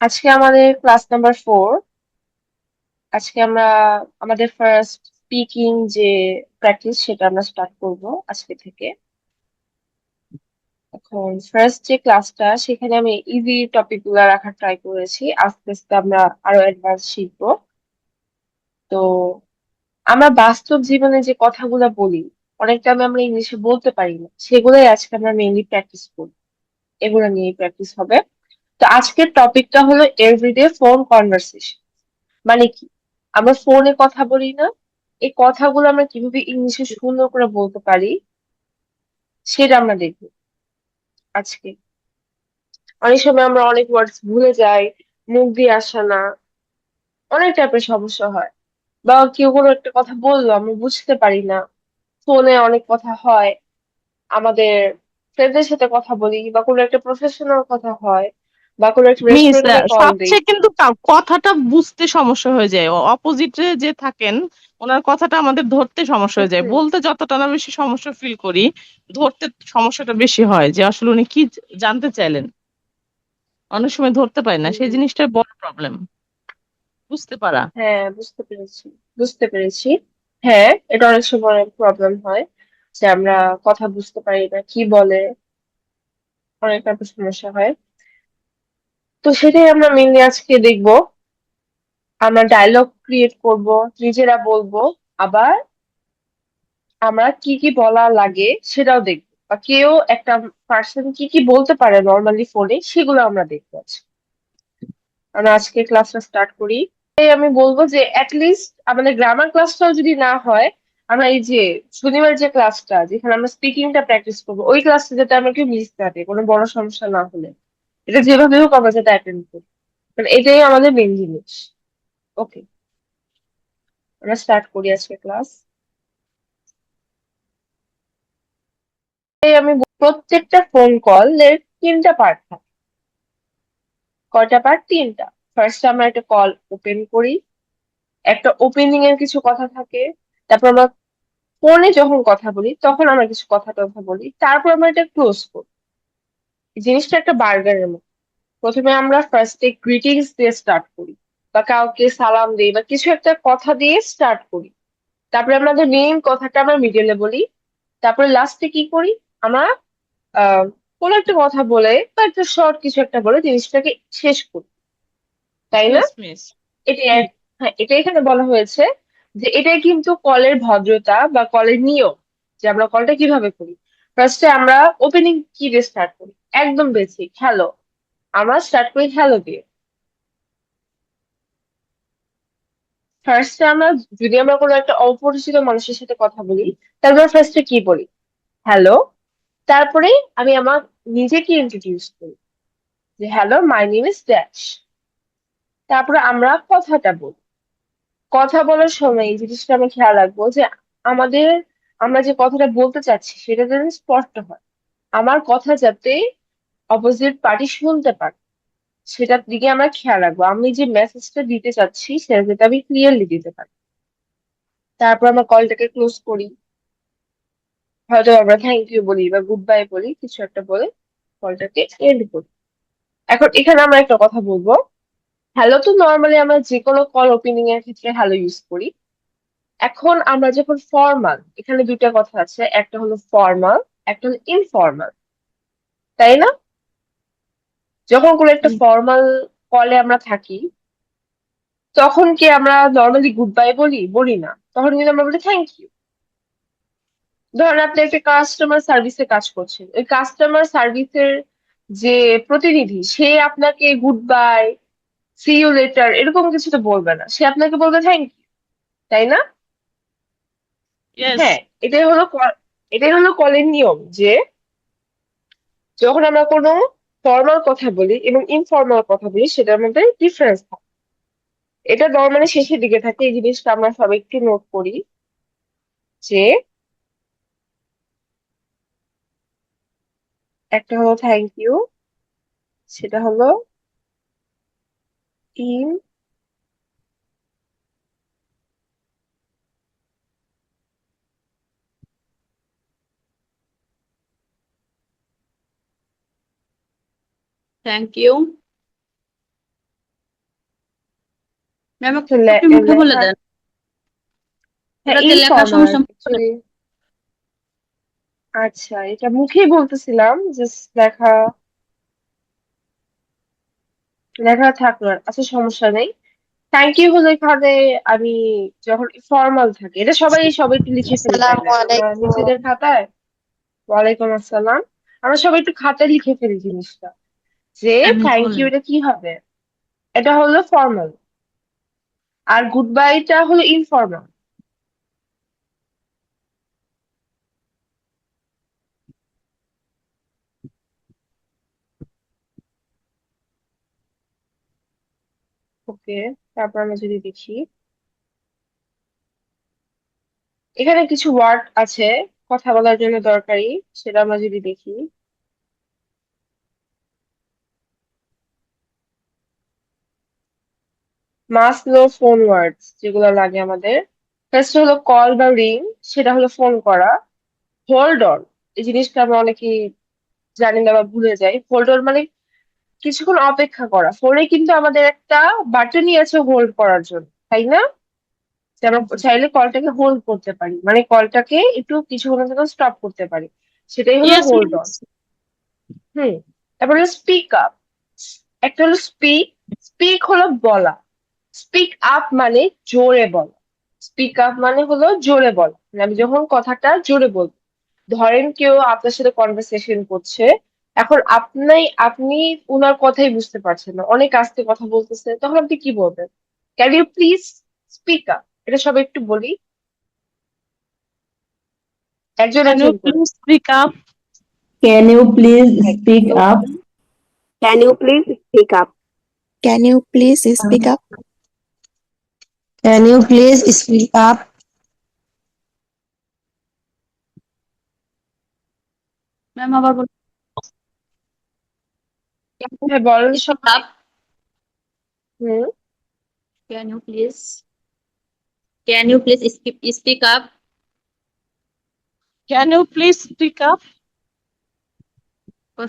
আজকে আমাদের class number 4। আজকে আমরা আমাদের ফার্স্ট স্পিকিং যে প্র্যাকটিস সেটা আমরা স্টার্ট করব আজকে থেকে। এখন ফার্স্ট যে ক্লাসটা সেখানে আমি ইজি টপিক গুলা রাখার ট্রাই করেছি, আস্তে আস্তে আমরা আরো অ্যাডভান্স শিখবো। তো আমরা বাস্তব জীবনে যে কথাগুলো বলি, অনেক টাইম আমরা ইংলিশে বলতে পারি না, সেগুলোই আজকে আমরা মেইনলি প্র্যাকটিস করব। এগুলো নিয়ে প্র্যাকটিস হবে। তো আজকের টপিকটা হলো এভরিডে ফোন কনভারসেশন। মানে কি, আমরা ফোনে কথা বলি না, এই কথাগুলো আমরা কিভাবে ইংলিশে সুন্দর করে বলতে পারি সেটা আমরা দেখবো আজকে। অনেক সময় আমরা অনেক ওয়ার্ডস ভুলে যাই, মুখ দিয়ে আসে না, অনেক টাইপের সমস্যা হয়। বা কেউ কোনো একটা কথা বললো আমরা বুঝতে পারি না। ফোনে অনেক কথা হয়, আমাদের ফ্রেন্ডদের সাথে কথা বলি বা কোনো একটা প্রফেশনাল কথা হয়, বা কোনো একটা মিস রেস্টুরেন্টে কল দিই। সবচেয়ে কিন্তু কথাটা বুঝতে সমস্যা হয়ে যায়। অপোজিটে যে থাকেন ওনার কথাটা আমাদের ধরতে সমস্যা হয়ে যায়। হুম। বলতে যতটা না বেশি সমস্যা ফিল করি, ধরতে সমস্যাটা বেশি হয় যে আসলে উনি কি জানতে চাইলেন। অনেক সময় ধরতে পারি না, সেই হুম। জিনিসটা বড় প্রবলেম বুঝতে পারা। হ্যাঁ, বুঝতে পেরেছি, বুঝতে পেরেছি। হ্যাঁ, এটা অনেক সময় প্রবলেম হয় যে আমরা কথা বুঝতে পারি না কি বলে, অনেক টাইপের সমস্যা হয়। তো সেটাই আমরা মেনলি আজকে দেখবো। আমরা ডায়লগ ক্রিয়েট করব, নিজেরা বলবো, আবার আমরা কি কি বলা লাগে সেটাও দেখবো, বা কেউ একটা পার্সন কি কি বলতে পারে নর্মালি ফোনে সেগুলো আমরা দেখবো আজকে। আমরা আজকে ক্লাসটা স্টার্ট করি। এই আমি বলবো যে লিস্ট আমাদের গ্রামার ক্লাসটাও যদি না হয়, আমরা এই যে শনিবার যে ক্লাসটা যেখানে আমরা স্পিকিংটা প্র্যাকটিস করবো, ওই ক্লাসটা যাতে আমরা কেউ মিস না করি, কোনো বড় সমস্যা না হলে এটা যেভাবে হোক আমরা যাতে অ্যাটেন্ড করি, কারণ এটাই আমাদের মেন জিনিস। ওকে, আমরা স্টার্ট করি আজকে ক্লাস। এই আমি প্রত্যেকটা ফোন কল এর তিনটা পার্ট থাকে। কয়টা পার্ট? তিনটা। ফার্স্ট আমরা একটা কল ওপেন করি, একটা ওপেনিং এর কিছু কথা থাকে। তারপর আমরা ফোনে যখন কথা বলি তখন আমরা কিছু কথা টথা বলি, তারপর আমরা এটা ক্লোজ করি। এই জিনিসটা একটা বার্গারের মতো। প্রথমে আমরা ফার্স্টে গ্রিটিংস দিয়ে স্টার্ট করি, বা কাউকে সালাম দিই বা কিছু একটা কথা দিয়ে স্টার্ট করি। তারপরে আমাদের মেইন কথাটা আমরা মিডলে বলি। তারপরে লাস্টে কি করি, আমরা আহ কোনো একটা কথা বলে বা একটা শর্ট কিছু একটা বলে জিনিসটাকে শেষ করি, তাই না? Yes miss. এটা হ্যাঁ, এটা এখানে বলা হয়েছে যে এটাই কিন্তু কলের ভদ্রতা বা কলের নিয়ম, যে আমরা কলটা কিভাবে করি। ফার্স্টে আমরা ওপেনিং কি দিয়ে স্টার্ট করি? একদম বেসিক হ্যালো। আমরা স্টার্ট করি হ্যালো দিয়ে। ফার্স্টে আমরা, যদি আমরা কোনো একটা অপরিচিত মানুষের সাথে কথা বলি, তারপর ফার্স্টে কি বলি? হ্যালো। তারপরে আমি আমার নিজেকে ইন্ট্রোডিউস করি যে hello, my name is dash. তারপরে আমরা কথাটা বলি। কথা বলার সময় এই জিনিসটা আমি খেয়াল রাখবো যে আমাদের, আমরা যে কথাটা বলতে চাচ্ছি সেটা যেন স্পষ্ট হয়। আমার কথা যাতে অপোজিট পার্টি শুনতে পারে, সেটার দিকে আমরা খেয়াল রাখবো। আমি যে মেসেজটা দিতে চাচ্ছি সেটা যাতে আমি ক্লিয়ারলি দিতে পারি। তারপর আমরা কলটাকে ক্লোজ করি। হয়তো আমরা থ্যাংক ইউ বলি বা গুড বাই বলি, কিছু একটা বলে কলটাকে এন্ড করি। এখন এখানে আমরা একটা কথা বলবো। হ্যালো তো নর্মালি আমরা যে কোনো কল ওপেনিং এর ক্ষেত্রে হ্যালো ইউজ করি। এখন আমরা যখন ফর্মাল, এখানে দুইটা কথা আছে, একটা হলো ফর্মাল, একটা হলো ইনফর্মাল, তাই না? যখন কোনো একটা ফর্মাল কলে আমরা থাকি, তখন কি আমরা নর্মালি গুড বাই বলি? বলি না, তখন কিন্তু আমরা বলি থ্যাংক ইউ। ধরেন আপনি একটা কাস্টমার সার্ভিসে কাজ করছেন, ওই কাস্টমার সার্ভিসের যে প্রতিনিধি সে আপনাকে good bye, see you later এরকম কিছু তো বলবে না, সে আপনাকে বলবে থ্যাংক ইউ, তাই না? ইয়েস। হ্যাঁ, এটাই হলো কলের নিয়ম, যে যখন আমরা কোনো ফর্মাল কথা বলি এবং ইনফর্মাল কথা বলি সেটার মধ্যে ডিফারেন্স থাকে। এটা নর্মালি শেষের দিকে থাকে, এই জিনিসটা আমরা সবাই একটু নোট করি যে একটা হলো থ্যাংক ইউ, সেটা হলো ইন, থ্যাংক ইউ। ম্যাম তো আপনি মুখে বলে লেখা, দেন, হ্যাঁ ওটাতে লেখার ইনফর্মাল সমস্যা মুখে বলে অ্যাকচুয়ালি। আচ্ছা, এটা মুখেই বলতেছিলাম, জাস্ট লেখা লেখা থাকলো না। আচ্ছা, সমস্যা নেই। থ্যাংক ইউ হলো এখানে আমি যখন ফর্মাল থাকে, এটা সবাই সবাই একটু লিখে ফেলি, তাই আসসালামু না? আমরা আলাইকুম। নিজেদের খাতায়, ওয়ালাইকুম আসসালাম, আমরা সবাই একটু খাতায় লিখে ফেলি জিনিসটা, যে দেন। থ্যাংক ইউ বলেন। এটা কি হবে। এটা হলো ফর্মাল, আর গুড বাইটা হলো ইনফর্মাল। ওকে, তারপর আমরা যদি দেখি, এখানে কিছু ওয়ার্ড আছে কথা বলার জন্য দরকারি, সেটা আমরা যদি দেখি, মাস্ট নো ফোন ওয়ার্ডস যেগুলো লাগে আমাদের। ফার্স্ট হলো কল বা রিং, সেটা হলো ফোন করা। হোল্ড অন, এই জিনিসটা আমরা অনেকেই জানি না বা ভুলে যাই। হোল্ড অন মানে কিছুক্ষণ অপেক্ষা করা। ফোনে কিন্তু আমাদের একটা বাটনই আছে হোল্ড করার জন্য, তাই না? যে আমরা চাইলে কলটাকে হোল্ড করতে পারি, মানে কলটাকে একটু কিছুক্ষণের জন্য স্টপ করতে পারি, সেটাই হলো ইয়েস হোল্ড অন। মিস। হুম। তারপর হলো স্পিক আপ। একটা হলো স্পিক, স্পিক হলো বলা, স্পিক আপ মানে জোরে বলা। স্পিক আপ মানে হলো জোরে বলা, মানে আমি যখন কথাটা জোরে বলবো। ধরেন কেউ আপনার সাথে কনভারসেশন করছে, এখন আপনি উনার কথাই বুঝতে পারছেন না, অনেক আস্তে কথা বলতেছে, তখন আপনি কি বলবেন? Can you please speak up? এটা সবাই একটু বলি, একজন ক্যান ইউ একজন করে। Please speak up? Can you please হ্যাঁ, speak up? Can you please speak up? Can you please speak up? Can you please speak up? Ma'am আবার বলেন। হ্যাঁ বলেন স্পিক সবাই। Up. Hmm. Can you please, can you please speak up? Can you please speak up?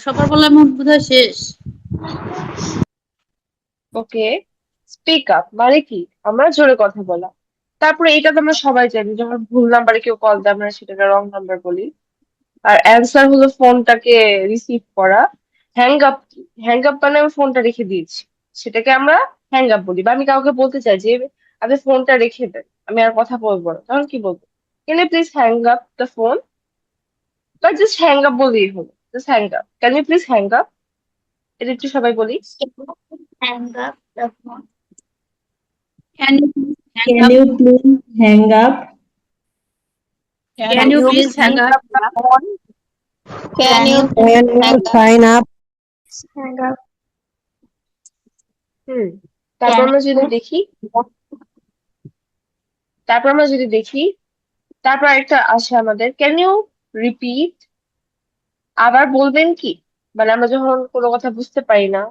সবার বলা মোট বোধহয় শেষ। ওকে, স্পিক আপ মানে কি? আমরা জোরে কথা বলা। তারপরে এটা তো আমরা সবাই জানি, যখন ভুল নাম্বারে কেউ কল দেয় আমরা সেটাকে রং নাম্বার বলি। আর অ্যান্সার হলো ফোনটাকে রিসিভ করা। হ্যাং আপ, হ্যাং আপ মানে আমি ফোনটা রেখে দিয়েছি, সেটাকে আমরা হ্যাং আপ বলি। বা আমি কাউকে বলতে চাই যে আপনি ফোনটা রেখে দেন, আমি আর কথা বলবো না, তখন কি বলবো? Can you please hang up the phone? বা জাস্ট হ্যাং আপ বললেই হলো, just hang up, can you please hang up, এটা একটু সবাই বলি। Hang up the phone. Can you hang Can up? you please hang up? Can can you you You please please hang hang up? up the phone. Can you Can please you hang up? sign up? Hang up. হুম। তারপর Can আমরা যদি you দেখি, তারপর আমরা যদি দেখি তারপর একটা আসে আমাদের, ক্যান ইউ রিপিট? আবার বলবেন কি? মানে আমরা যখন কোনো কথা বুঝতে পারি না,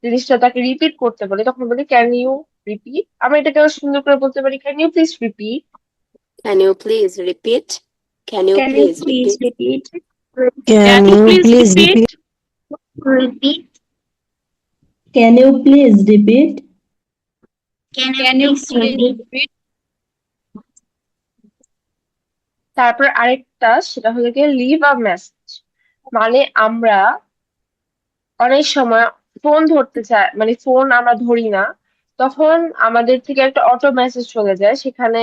জিনিসটা তাকে রিপিট করতে বলি, তখন বলি ক্যান ইউ রিপিট। আমরা এটাকে আরো সুন্দর করে বলতে পারি, can you please repeat? Can you please repeat? Can you Can you please please repeat? repeat? Can Can you you please please repeat? repeat? Repeat. Can you please repeat? Can you can you please please repeat? Repeat? তারপর আরেকটা, সেটা হলো গিয়ে leave a message. মানে আমরা অনেক সময় phone ধরতে চাই, মানে ফোন আমরা ধরি না, তখন আমাদের থেকে একটা অটো মেসেজ চলে যায়, সেখানে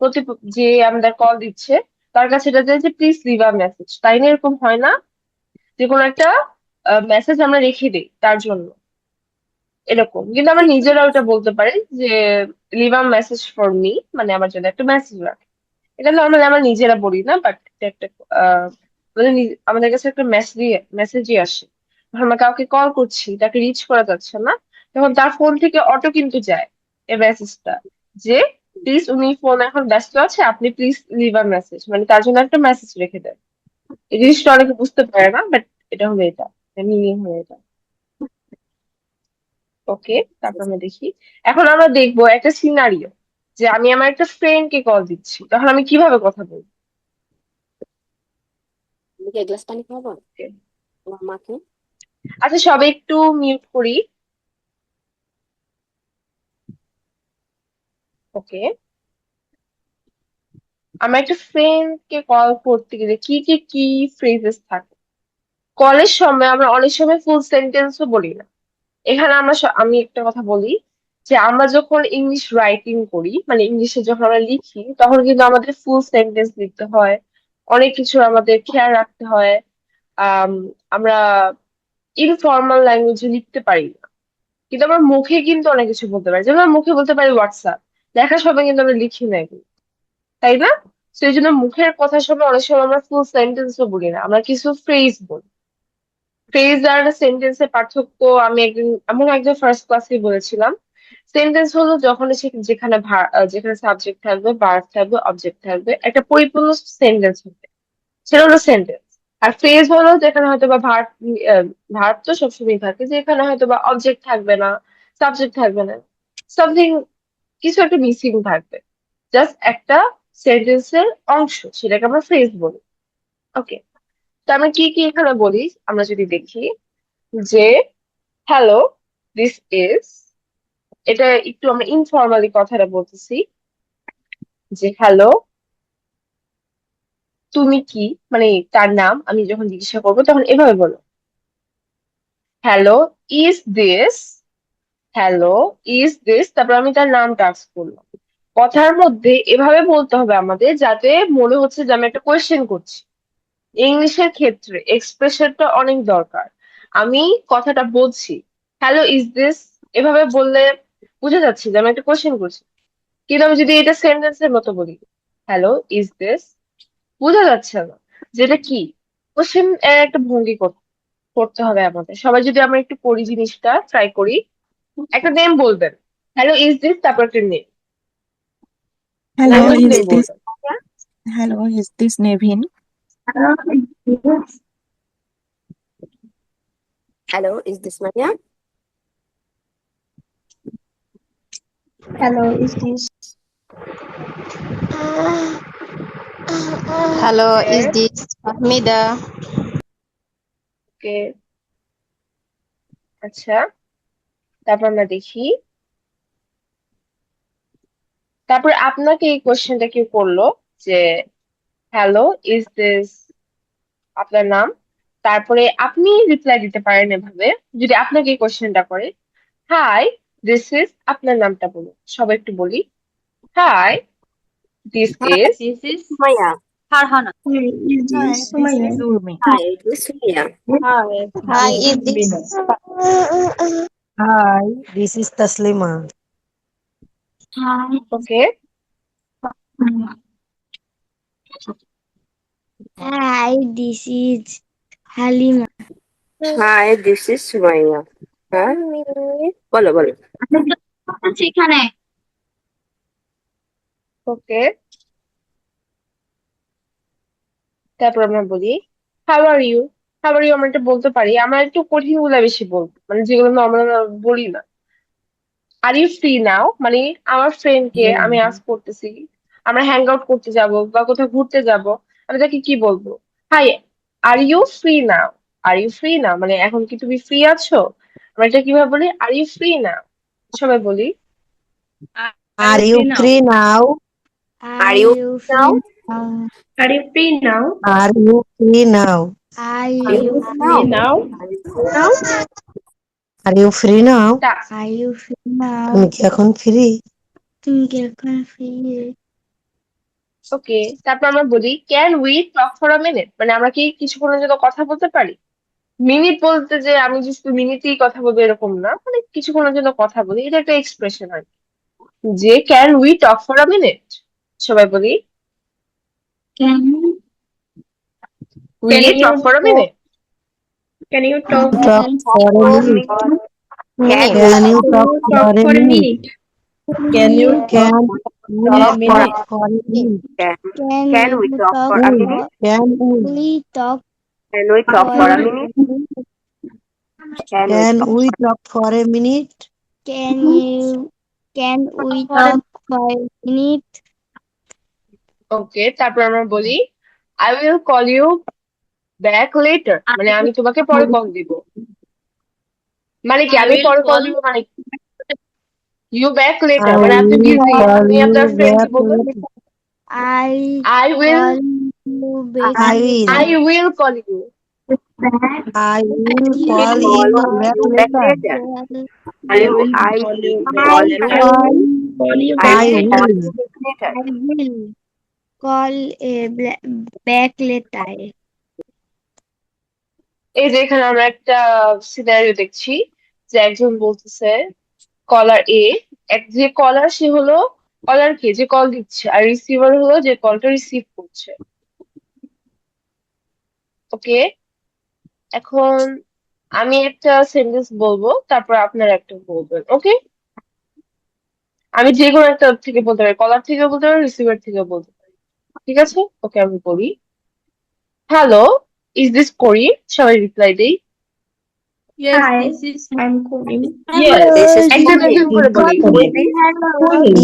প্রতি যে আমাদের কল দিচ্ছে তার কাছে এটা যায় যে প্লিজ লিভ আ মেসেজ, তাই না? এরকম হয় না যে কোনো একটা মেসেজ আমরা রেখে দিই তার জন্য? এরকম কিন্তু আমরা নিজেরাও এটা বলতে পারি যে leave a message for me, মানে আমার জন্য একটা মেসেজ রাখ। এটা নর্মালি আমরা নিজেরা বলি না, বাট একটা আমাদের কাছে একটা মেসেজই আসে। যখন আমরা কাউকে কল করছি, তাকে রিচ করা যাচ্ছে না, তখন তার ফোন থেকে অটো কিন্তু যায় এই মেসেজটা, যে প্লিজ উনি ফোন এখন ব্যস্ত আছে, আপনি প্লিজ লিভ আ মেসেজ, মানে তার জন্য একটা মেসেজ রেখে দেন। এই জিনিসটা অনেকে বুঝতে পারে না, বাট এটা হলো এটা, মিনিং হলো এটা। ওকে, তারপর আমরা দেখি, এখন আমরা দেখবো একটা সিনারিও, যে আমি আমার একটা ফ্রেন্ডকে কল দিচ্ছি, তখন আমি কিভাবে কথা বলবো? আমি কি এক গ্লাস পানি খাবো তোমার মাকে? আচ্ছা, সবাই একটু মিউট করি। ওকে, আমরা একটা ফ্রেন্ডকে কল করতে গেলে কি ফ্রেজেস থাকে? কলের সময় আমরা অনেক সময় ফুল সেন্টেন্সও বলি না। এখানে আমি একটা কথা বলি যে আমরা যখন ইংলিশ রাইটিং করি, মানে ইংলিশে যখন আমরা লিখি, তখন কিন্তু আমাদের ফুল সেন্টেন্স লিখতে হয়, অনেক কিছু আমাদের খেয়াল রাখতে হয়। আম, আমরা ইনফর্মাল ল্যাঙ্গুয়েজে লিখতে পারি না, কিন্তু আমরা মুখে কিন্তু অনেক কিছু বলতে পারি। যেমন আমরা মুখে বলতে পারি হোয়াটসঅ্যাপ, লেখার সময় কিন্তু আমরা লিখি না এগুলো, তাই না? তো এই জন্য মুখের কথার সময় অনেক সময় আমরা ফুল সেন্টেন্সও বলি না, আমরা কিছু ফ্রেজ বলি। ফ্রেজ আর সেন্টেন্সের পার্থক্য আমি এমন একজন ফার্স্ট ক্লাসে বলেছিলাম। সেন্টেন্স হলো যখন যেখানে যেখানে সাবজেক্ট থাকবে, ভার্ব থাকবে, অবজেক্ট থাকবে, একটা পরিপূর্ণ সেন্টেন্স হবে, সেটা হলো সেন্টেন্স। আর ফ্রেজ হলো যেখানে হয়তো বা ভার্ব তো সবসময় থাকে, যেখানে হয়তো বা অবজেক্ট থাকবে না, সাবজেক্ট থাকবে না, সামথিং, কিছু একটা মিসিং থাকবে, জাস্ট একটা সেন্টেন্সের অংশ, সেটাকে আমরা ফ্রেজ বলি। ওকে, তো আমরা কি এখানে বলি, আমরা যদি দেখি যে হ্যালো, দিস ইজ, এটা একটু আমরা ইনফর্মালি কথাটা বলতেছি যে হ্যালো, তুমি কি, মানে তার নাম আমি যখন জিজ্ঞাসা করবো তখন এভাবে বলো, hello, is this, hello, is this, তারপর আমি তার নামটা আস্ক করলাম। কথার মধ্যে এভাবে বলতে হবে আমাদের, যাতে মনে হচ্ছে যে আমি একটা কোয়েশ্চেন করছি। ইংলিশের ক্ষেত্রে এক্সপ্রেশনটা অনেক দরকার। আমি কথাটা বলছি, হ্যালো, ইজ দিস, এভাবে বললে বোঝা যাচ্ছে যে আমি একটা কোয়েশ্চেন করছি। কিন্তু আমি যদি এটা সেন্টেন্সের মতো বলি, হ্যালো, ইজ দিস, বোঝা যাচ্ছে না যেটা কি কোশ্চেন এর একটা ভঙ্গি করতে হবে আমাদের। সবাই যদি আমরা একটু করি জিনিসটা, ট্রাই করি, একটা নেম বলবেন, হ্যালো ইজ দিস, তারপর একটা নেম, Hello, নাম is নেম this বলবেন। Hello, is this Nevin? Hello, is this Maya? Hello, is this? Hello, okay, is this Fahmida? ওকে, আচ্ছা, তারপর আমরা দেখি, তারপর আপনাকে এই কোশ্চেনটা কেউ করলো যে হ্যালো, ইজ দিস আপনার নাম, তারপরে আপনি রিপ্লাই দিতে পারেন এভাবে। যদি আপনাকে এই কোশ্চেনটা করে, হাই, দিস ইজ, আপনার নামটা বলুন, সবাই একটু বলি, hi, this is, This is Maya. Farhana. Hi, is Hi, this this Sumaya? is Urmi. Hi, this is Maya. Hi, Hi, this is is this Bino. Hi, this is Taslima. Hi. Okay, Hi, this is Halima. Hi, this is Sumaya. Hi. বলো বলো। সেখানে ওকে, তারপর আমরা বলি how are you. How are you আমরা এটা বলতে পারি, আমরা একটু কঠিন গুলা বেশি বলবো, মানে যেগুলো আমরা বলি না। আর ইউ ফ্রি নাও, মানে আমার ফ্রেন্ডকে আমি আস্ক করতেছি, আমরা হ্যাং আউট করতে যাব বা কোথাও ঘুরতে যাব, আমি তাকে কি বলবো, hi, are you free now. Are you free now মানে এখন কি তুমি ফ্রি আছো? আমরা এটা কিভাবে বলি, আর ইউ ফ্রি নাও, সবাই বলি। Are Are you you free now? free now? Are you now? Are you free now? Are you free now? Are Are you you free now, Are you now? Are you free now? তা Are you free now? তুমি কি এখন free? তুমি কি এখন free? ওকে, তারপর আমরা বলি can we talk for a minute, মানে আমরা কি কিছুক্ষণের জন্য কথা বলতে পারি। মিনিট বলতে যে আমি যে শুধু মিনিটেই কথা বলবো এরকম না, মানে কিছুক্ষণের জন্য কথা বলি, এটা একটা এক্সপ্রেশন আর কি। যে can we talk for a minute, সবাই বলি, Can we Can you talk for a talk? Minute. Can you talk? Talk for a minute. Can Can you Can talk you for talk a for a minute? minute? Can you Can talk you for a talk minute? for a minute? Can we talk for a minute? Can we? we talk Can we talk for a minute? Can we Can talk? we talk for a minute? can we talk for a minute? Okay, তারপর আমরা বলি I will call you back later, মানে আমি তোমাকে পরে call দিব। মানে কি I আমি will পরে কল call দিব মানে You back later. I মানে আপনি will বিজি, call আপনি you আপনার ফ্রেন্ডকে back বলবেন later. I I will call you back I will. I will call you. I will I call will you call back you back later. later. I will I call you will back call later. you. Call you I I will call will. you back later. I will call a back later. এই যে এখানে আমরা একটা scenario দেখছি যে একজন বলতেছে কলার এ, এক যে কলার সে হলো কলার কে যে কল দিচ্ছে আর রিসিভার হলো যে কলটা রিসিভ করছে। ওকে, এখন আমি একটা সেন্টেন্স বলবো, তারপর আপনারা একটা বলবেন। ওকে, আমি যে কোনো একটা থেকে বলতে পারি, কলার থেকে বলতে পারি, রিসিভার থেকে বলতে পারি। ঠিক আছে, ওকে আমি বলি হ্যালো, ইজ দিস করি? সবাই রিপ্লাই দেই Yes, this is I'm calling. Yes, This is একজন Cory. একজন করে বলি। Who is this?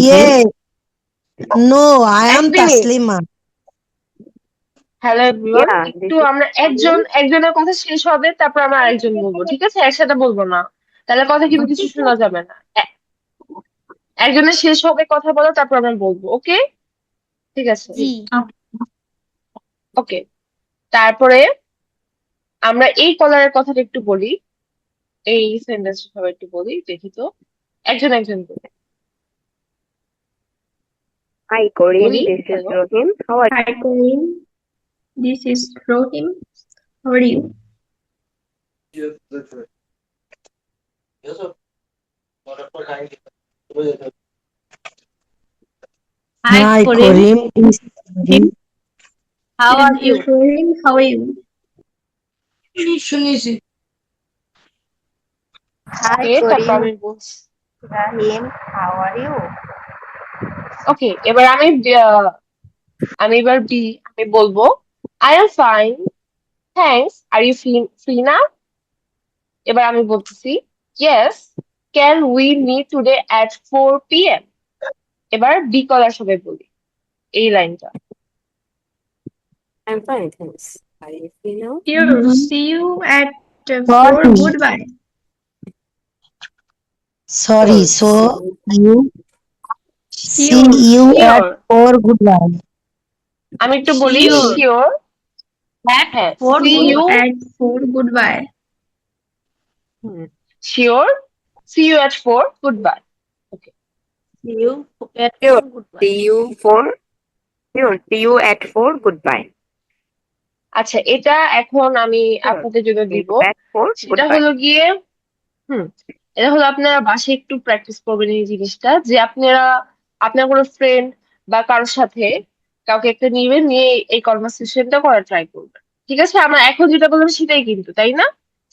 Yes. No, I এক am minute, Taslima. Hello everyone, Yeah, this একটু is আমরা একজনের কথা শেষ হবে, তারপর আমরা আরেকজন বলবো। ঠিক আছে, একসাথে বলবো না, তাহলে কথা কিন্তু কিছু শোনা যাবে না। একজনের শেষ হবে কথা বলো, তারপর আমরা বলবো। ওকে, ঠিক আছে, জি, ওকে। তারপরে আমরা এই কলারের কথাটা একটু বলি, এই সেন্টেন্স সবাই একটু বলি, দেখি তো একজন একজন করে Hi, Cory. বলি। This is hello, Rohim. How are Hi, Colin. This is Rohim. How are you? Hi, Karim. How are you? Rohim, how are you? Hi, ওকে, তারপর Cory. আমি বলছি। Rahim. How are you? ওকে, এবার আমি এবার আমি বলবো I am fine, thanks, are you free না? এবার আমি বলতেছি yes, can we meet today at 4 p.m. এবার বি কলার সবাই বলি এই লাইনটা। I'm fine, thanks. Are you free now? See you at 4. Sorry. Goodbye. Sorry. So you see you at Sure. 4. Goodbye. আমি একটু বলি Sure. শিওর। At হ্যাঁ, 4. See you, At 4. Goodbye. Sure, see you at 4, goodbye. Okay, See you at Sure. 4. Goodbye. See you See you at 4. Goodbye. আচ্ছা, এটা এখন আমি Sure. আপনাদের জন্য See দিব, you at 4. সেটা Goodbye. হলো গিয়ে এটা হলো আপনারা বাসায় একটু প্র্যাকটিস করবেন এই জিনিসটা, যে আপনার কোনো ফ্রেন্ড বা কারোর সাথে কাউকে একটা নিবেন, নিয়ে এই কনভারসেশনটা করার ট্রাই করবেন। ঠিক আছে, আমরা এখন যেটা বললাম সেটাই কিন্তু, তাই না?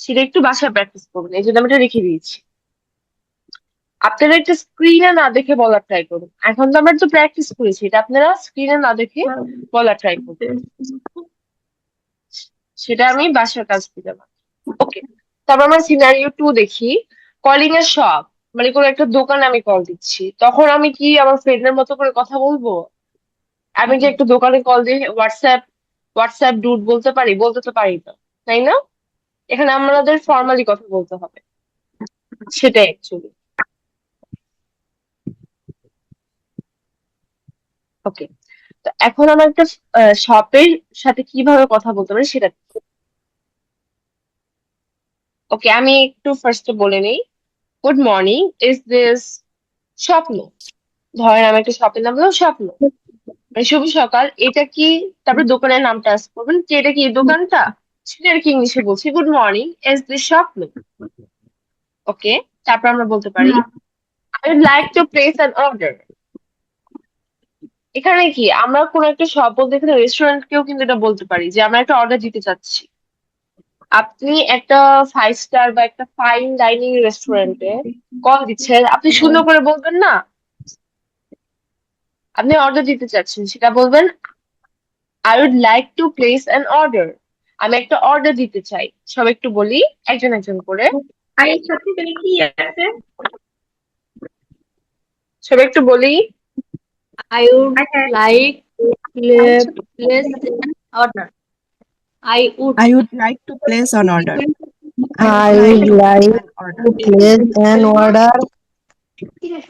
সেটা একটু বাসায় প্র্যাকটিস করবেন, এই জন্য আমি এটা রেখে দিয়েছি। আপনারা একটা স্ক্রিনে না দেখে বলার ট্রাই করুন। এখন তো আমরা তো প্র্যাকটিস করেছি, এটা আপনারা স্ক্রিনে না দেখে বলার ট্রাই করবেন। সেটা আমি বাসার কাজ দিলাম। ওকে, তারপর আমরা সিনারিও 2 দেখি। কলিং এর শপ, মানে কোনো একটা দোকানে আমি কল দিচ্ছি, তখন আমি কি আমার ফ্রেন্ডের মতো করে কথা বলবো? আমি যে একটা দোকানে কল দিয়ে হোয়াটসঅ্যাপ ডুড বলতে পারি? বলতে তো পারি না, তাই না? এখানে আমাদের ফর্মালি কথা বলতে হবে, সেটাই অ্যাকচুয়ালি। ওকে, তো এখন আমার একটা শপের সাথে কিভাবে কথা বলতে পারি সেটা। ওকে, আমি একটু ফার্স্টে বলে নেই। গুড মর্নিং, ইজ দিস স্বপ্ন? ধরেন আমি একটা শপের নাম বললাম স্বপ্ন, মানে শুভ সকাল, এটা কি? তারপরে দোকানের নামটা আস করবেন যে এটা কি এই দোকানটা, সেটা আর কি ইংলিশে বলছি গুড মর্নিং, ইজ দিস স্বপ্ন? ওকে, তারপর আমরা বলতে পারি I would like to place an order. এখানে কি আমরা কোনো একটা শপ বলতে এখানে রেস্টুরেন্টকেও কিন্তু এটা বলতে পারি যে আমরা একটা অর্ডার দিতে চাচ্ছি। আপনি একটা 5 স্টার বা একটা ফাইন ডাইনিং রেস্টুরেন্টে কল দিচ্ছেন, আপনি সুন্দর করে বলবেন না, আপনি অর্ডার দিতে চাচ্ছেন, সেটা বলবেন I would like to place an order. আমি একটা অর্ডার দিতে চাই। সব একটু বলি একজন একজন করে, I সাথে এখানে কি আছে? সব একটু বলি। I would like to place an order. I would. I would like to place an order. I would like to place an order.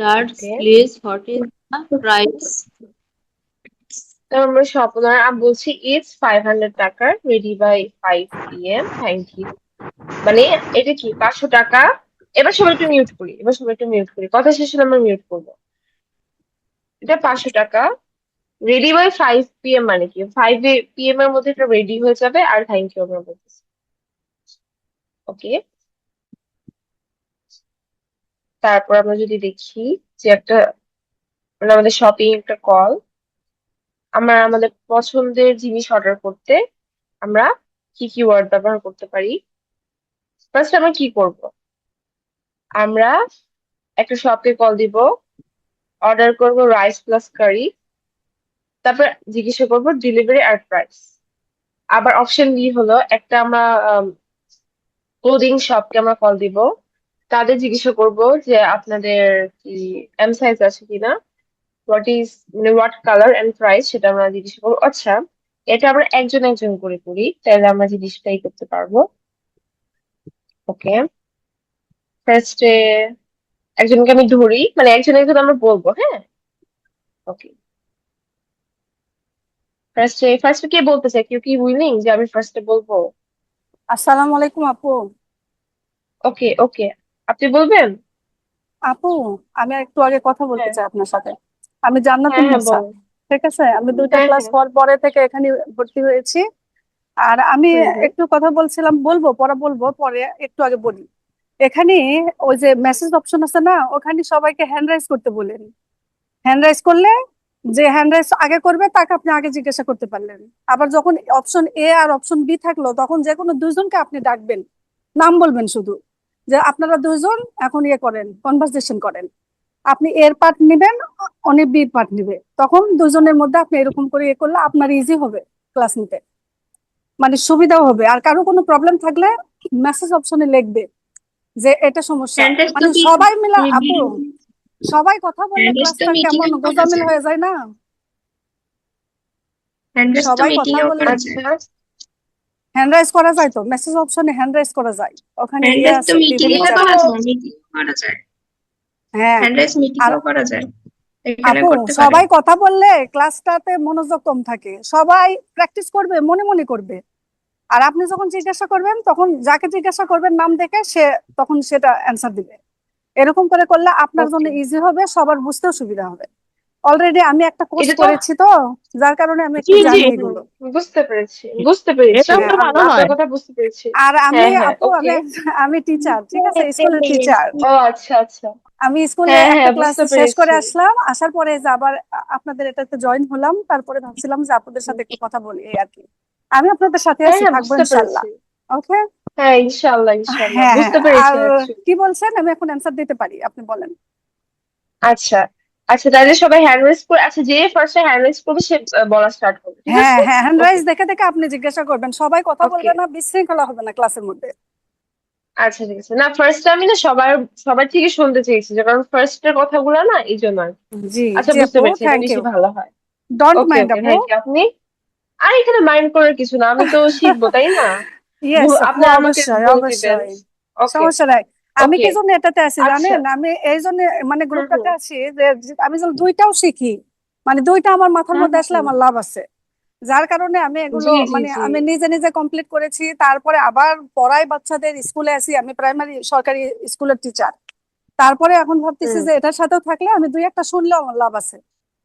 Lads, okay, please, what is the price? তারপর আমরা স্বপ্নার আমি বলছি ইটস 500 টাকা, ready by 5 p.m. Thank you. মানে এটা কি 500 টাকা? এবার সবাই একটু মিউট করি, এবার সবাই একটু মিউট করি, কথা শেষ হলে আমরা মিউট করবো। এটা 500 টাকা, রেডি বাই 5 p.m. মানে কি 5 p.m. এর মধ্যে এটা রেডি হয়ে যাবে, আর থ্যাংক ইউ আমরা বলতেছি। ওকে, তারপর আমরা যদি দেখি যে একটা মানে আমাদের শপিং একটা কল, আমরা আমাদের পছন্দের জিনিস অর্ডার করতে আমরা কি কি ওয়ার্ড ব্যবহার করতে পারি। ফার্স্ট আমরা কি করব, আমরা একটা শপে কল দিব, অর্ডার করব রাইস প্লাস কারি, তারপর জিজ্ঞাসা করব ডেলিভারি আর প্রাইস। আবার অপশন বি হলো একটা আমরা ক্লোদিং শপকে আমরা কল দিব, তাদের জিজ্ঞাসা করব যে আপনাদের কি এম সাইজ আছে কিনা, হোয়াট ইজ মানে হোয়াট কালার এন্ড প্রাইস, সেটা আমরা জিজ্ঞাসা করবো। আচ্ছা, এটা আমরা একজন একজন করে করি, তাহলে আমরা জিনিসটাই করতে পারবো। ওকে, ফার্স্টে একজনকে আমি ধরি, মানে একজন একজন আমরা বলবো, হ্যাঁ। ওকে, ফার্স্টে কে বলতে চাই, কেউ কি উইলিং যে আমি ফার্স্টে বলবো? আসসালামু আলাইকুম আপু। ওকে ওকে, আপনি বলবেন? আপু, আমি একটু আগে কথা বলতে হ্যাঁ চাই আপনার সাথে। আমি হ্যাঁ জান্নাতুল হ্যাঁ, মুসা। বলেন। ঠিক আছে, আমি দুইটা হ্যাঁ ক্লাস হ্যাঁ। পরে থেকে এখানে ভর্তি হয়েছি। আর আমি হুম হুম। একটু কথা বলছিলাম, বলবো পরে, একটু আগে বলি। এখানে ওই যে মেসেজ অপশন আছে না, ওখানে সবাইকে হ্যান্ড রাইজ করতে বলেন। হ্যান্ড রাইজ করলে যে হ্যান্ড রাইজ আগে করবে তাকে আপনি আগে জিজ্ঞাসা করতে পারলেন। আবার যখন অপশন এ আর অপশন বি থাকলো, তখন যে কোনো দুইজনকে আপনি ডাকবেন, নাম বলবেন শুধু, যে আপনারা দুইজন এখন করেন, কনভারসেশন করেন। আপনি এর পার্ট নিবেন, উনি বির পার্ট নিবে, তখন দুজনের মধ্যে আপনি এরকম করে করলে আপনার ইজি হবে ক্লাস নিতে, মানে সুবিধাও হবে। আর কারো কোনো প্রবলেম থাকলে মেসেজ অপশনে লিখবে যে এটা সমস্যা, হ্যান্ডেস তো মানে সবাই মিলে। আপু, মিটিং সবাই কথা বললে হ্যান্ডেস তো ক্লাসটা মিটিং কেমন এও করা গোজামিল যায় হয়ে যায় না? হ্যান্ডেস তো সবাই মিটিং কথা এও বললে করা যায় আচ্ছা, হ্যান্ড রাইজ করা যায়, তো মেসেজ অপশনে হ্যান্ড রাইজ করা যায়, ওখানে হ্যান্ডেস তো আছে মিটিং টিভি এও এটা চ্যাট। তো করা যায় হ্যাঁ। হ্যান্ডেস মিটিং আর এও করা যায়, এখানে আপু, করতে পারে। সবাই কথা বললে ক্লাসটাতে মনোযোগ কম থাকে, সবাই প্র্যাকটিস করবে, মনে মনে করবে। আর আপনি যখন জিজ্ঞাসা করবেন, তখন যাকে জিজ্ঞাসা করবেন নাম দেখে, সে তখন সেটা অ্যান্সার দিবে। এরকম করে করলে আপনার জন্য ওকে, ইজি হবে, সবার বুঝতেও সুবিধা হবে। অলরেডি আমি একটা কোর্স এটা তো করেছি তো, যার কারণে আমি জি একটু জি, জানি হুম, এগুলো। বুঝতে পেরেছি বুঝতে পেরেছি, এরকম হ্যাঁ। তো ভালো আপনার হয়। কথা বুঝতে পেরেছি। আর আমি হ্যাঁ হ্যাঁ, আপু, ওকে। আমি টিচার, ঠিক আছে, স্কুলের টিচার। ও আচ্ছা আচ্ছা, আমি স্কুলে হ্যাঁ একটা হ্যাঁ, ক্লাস বুঝতে শেষ করে পেরেছি। আসলাম, আসার পরে যে আবার আপনাদের এটাতে জয়েন হলাম, তারপরে ভাবছিলাম যে আপনাদের হুম, সাথে একটু কথা বলি, এই আর কি। আমি আপনাদের সাথে হ্যাঁ আছি, হ্যাঁ, থাকবো বুঝতে ইনশাল্লাহ। পেরেছি। ওকে। হ্যাঁ, ইনশাল্লাহ ইনশাল্লাহ, হ্যাঁ হ্যাঁ। বুঝতে পেরেছি আর অ্যাকচুয়ালি। কি বলছেন, আমি এখন অ্যান্সার দিতে পারি, আপনি বলেন। আচ্ছা আচ্ছা, তাহলে সবাই হ্যান্ড রেজ করে, আচ্ছা যে ফার্স্টে হ্যান্ড রেজ করবে সে বলা স্টার্ট করবে, ঠিক হ্যাঁ আছে? হ্যাঁ, হ্যান্ড ওকে রাইজ দেখে দেখে আপনি জিজ্ঞাসা করবেন, সবাই কথা ওকে, বলবে না, বিশৃঙ্খলা হবে না ক্লাসের মধ্যে। আচ্ছা ঠিক আছে। না ফার্স্ট আমি না সবার থেকে শুনতে চেয়েছি, যে কারণ ফার্স্টের কথাগুলো না এই জন্য আর কি। জি আচ্ছা, জি বুঝতে আপু, পেরেছি, এটা থ্যাংক বেশি ইউ। ভালো হয়। ডোন্ট ওকে মাইন্ড ওকে, আপু। Thank you. আপনি আর এখানে মাইন্ড করার কিছু না, আমি তো শিখবো তাই না? ইয়েস আপু, আপনি আমাকে অবশ্যই বলে দিবেন। অবশ্যই, ওকে সমস্যা নাই। আমি ওকে, কি জন্য এটাতে আছি আচ্ছা। জানেন, আমি এই জন্য মানে হুম গ্রুপটাতে হুম আছি যে আমি যেন দুইটাও শিখি, মানে দুইটা আমার মাথার হুম মধ্যে হুম আসলে হুম। আমার লাভ আছে। যার কারণে আমি এগুলো জি জি মানে জি। আমি নিজে নিজে কমপ্লিট করেছি, তারপরে আবার পড়াই বাচ্চাদের, স্কুলে আছি, আমি প্রাইমারি সরকারি স্কুলের টিচার। তারপরে এখন ভাবতেছি হুম, যে এটার সাথেও থাকলে আমি দুই একটা শুনলেও আমার লাভ আছে,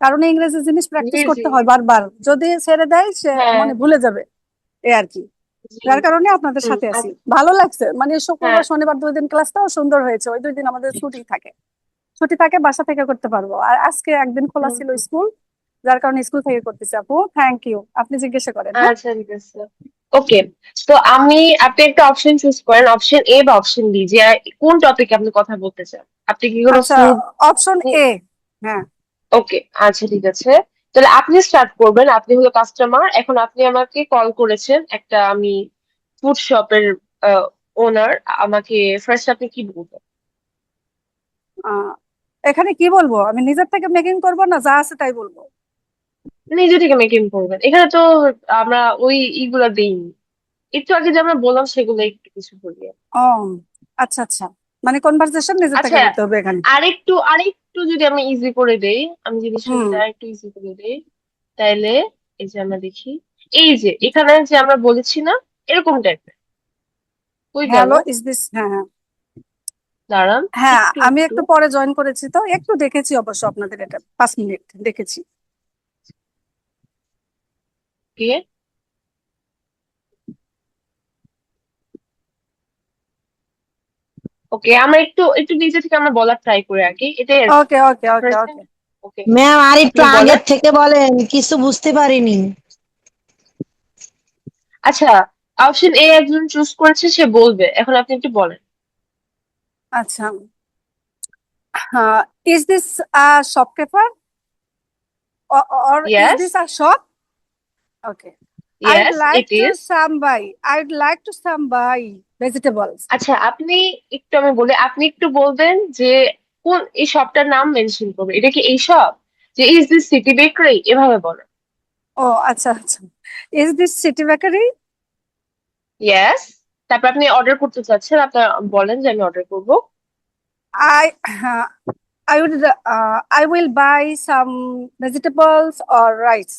কারণ ইংরেজি জিনিস জি প্র্যাকটিস জি। করতে হয় বারবার, যদি ছেড়ে দেয় সে হ্যাঁ, মানে ভুলে যাবে, এই আর কি। জি। যার কারণে আপনাদের হুম, সাথে আছি, ভালো লাগছে। মানে হ্যাঁ। শুক্রবার শনিবার 2 দিন ক্লাসটাও সুন্দর হয়েছে, ওই 2 দিন আমাদের ছুটি থাকে, বাসা থেকে করতে পারবো। আর আজকে একদিন খোলা হুম, ছিল হুম। স্কুল, যার কারণে স্কুল থেকে করতেছি। আপু, থ্যাংক ইউ, আপনি জিজ্ঞাসা করেন। হ্যাঁ। আচ্ছা ঠিক আছে। ওকে, তো আপনি একটা অপশন চুজ করেন, অপশন এ বা অপশন বি, যে কোন টপিকে আপনি কথা বলতে চান। আপনি কি কোনো আচ্ছা, ফুড? Option A. হ্যাঁ। ওকে, আচ্ছা ঠিক আছে, তাহলে আপনি স্টার্ট করবেন। আপনি হলো কাস্টমার, এখন আপনি আমাকে কল করেছেন, একটা আমি ফুড শপের ওনার। আমাকে ফার্স্ট আপনি কি বলবেন? আহ, এখানে কি বলবো, আমি নিজের থেকে মেকিং করবো না যা আছে তাই বলবো? নিজে থেকে মেকিং করবেন, এখানে তো আমরা ওই ইগুলা দিইনি, একটু আগে যে আমরা বললাম সেগুলো একটু কিছু বলি। ও আচ্ছা আচ্ছা, মানে কনভারসেশন নিজের থেকে আচ্ছা, করতে হবে এখানে। আরেকটু আরেকটু যদি আমি ইজি করে দেই, আমি জিনিসটা হুম যদি আরেকটু ইজি করে দেই, তাইলে এই যে আমরা দেখি, এই যে এখানে যে আমরা বলেছি না, এরকম টাইপের হয়ে গেল। হ্যালো ইজ দিস, হ্যাঁ হ্যাঁ দাঁড়ান, হ্যাঁ, একটু আমি একটু একটু পরে জয়েন করেছি, তো একটু দেখেছি অবশ্য আপনাদের, এটা 5 মিনিট দেখেছি। কে ওকে, আমরা একটু একটু নিজে থেকে আমরা বলার ট্রাই করে আগে, এটাই আর কি। ওকে ওকে ওকে First ওকে ওকে, ম্যাম আর একটু আপনি বলেন। আগের থেকে বলেন, কিছু বুঝতে পারিনি। আচ্ছা, অপশন এ একজন চুজ করেছে, সে বলবে, এখন আপনি একটু বলেন। আচ্ছা, is this a shopkeeper or is yes, this a shop? Okay. Yes it is. I'd like to some buy vegetables. আচ্ছা, আপনি একটু, আমি বলি, আপনি একটু বলবেন যে কোন এই শপটার নাম মেনশন করবে, এটা কি এই শপ, যে ইজ দিস সিটি বেকারি, এভাবে বলেন। ও আচ্ছা আচ্ছা, is this city bakery? Yes, তারপর আপনি অর্ডার করতে চাচ্ছেন, আপনার বলেন যে আমি অর্ডার করব। I I will buy some vegetables or rice,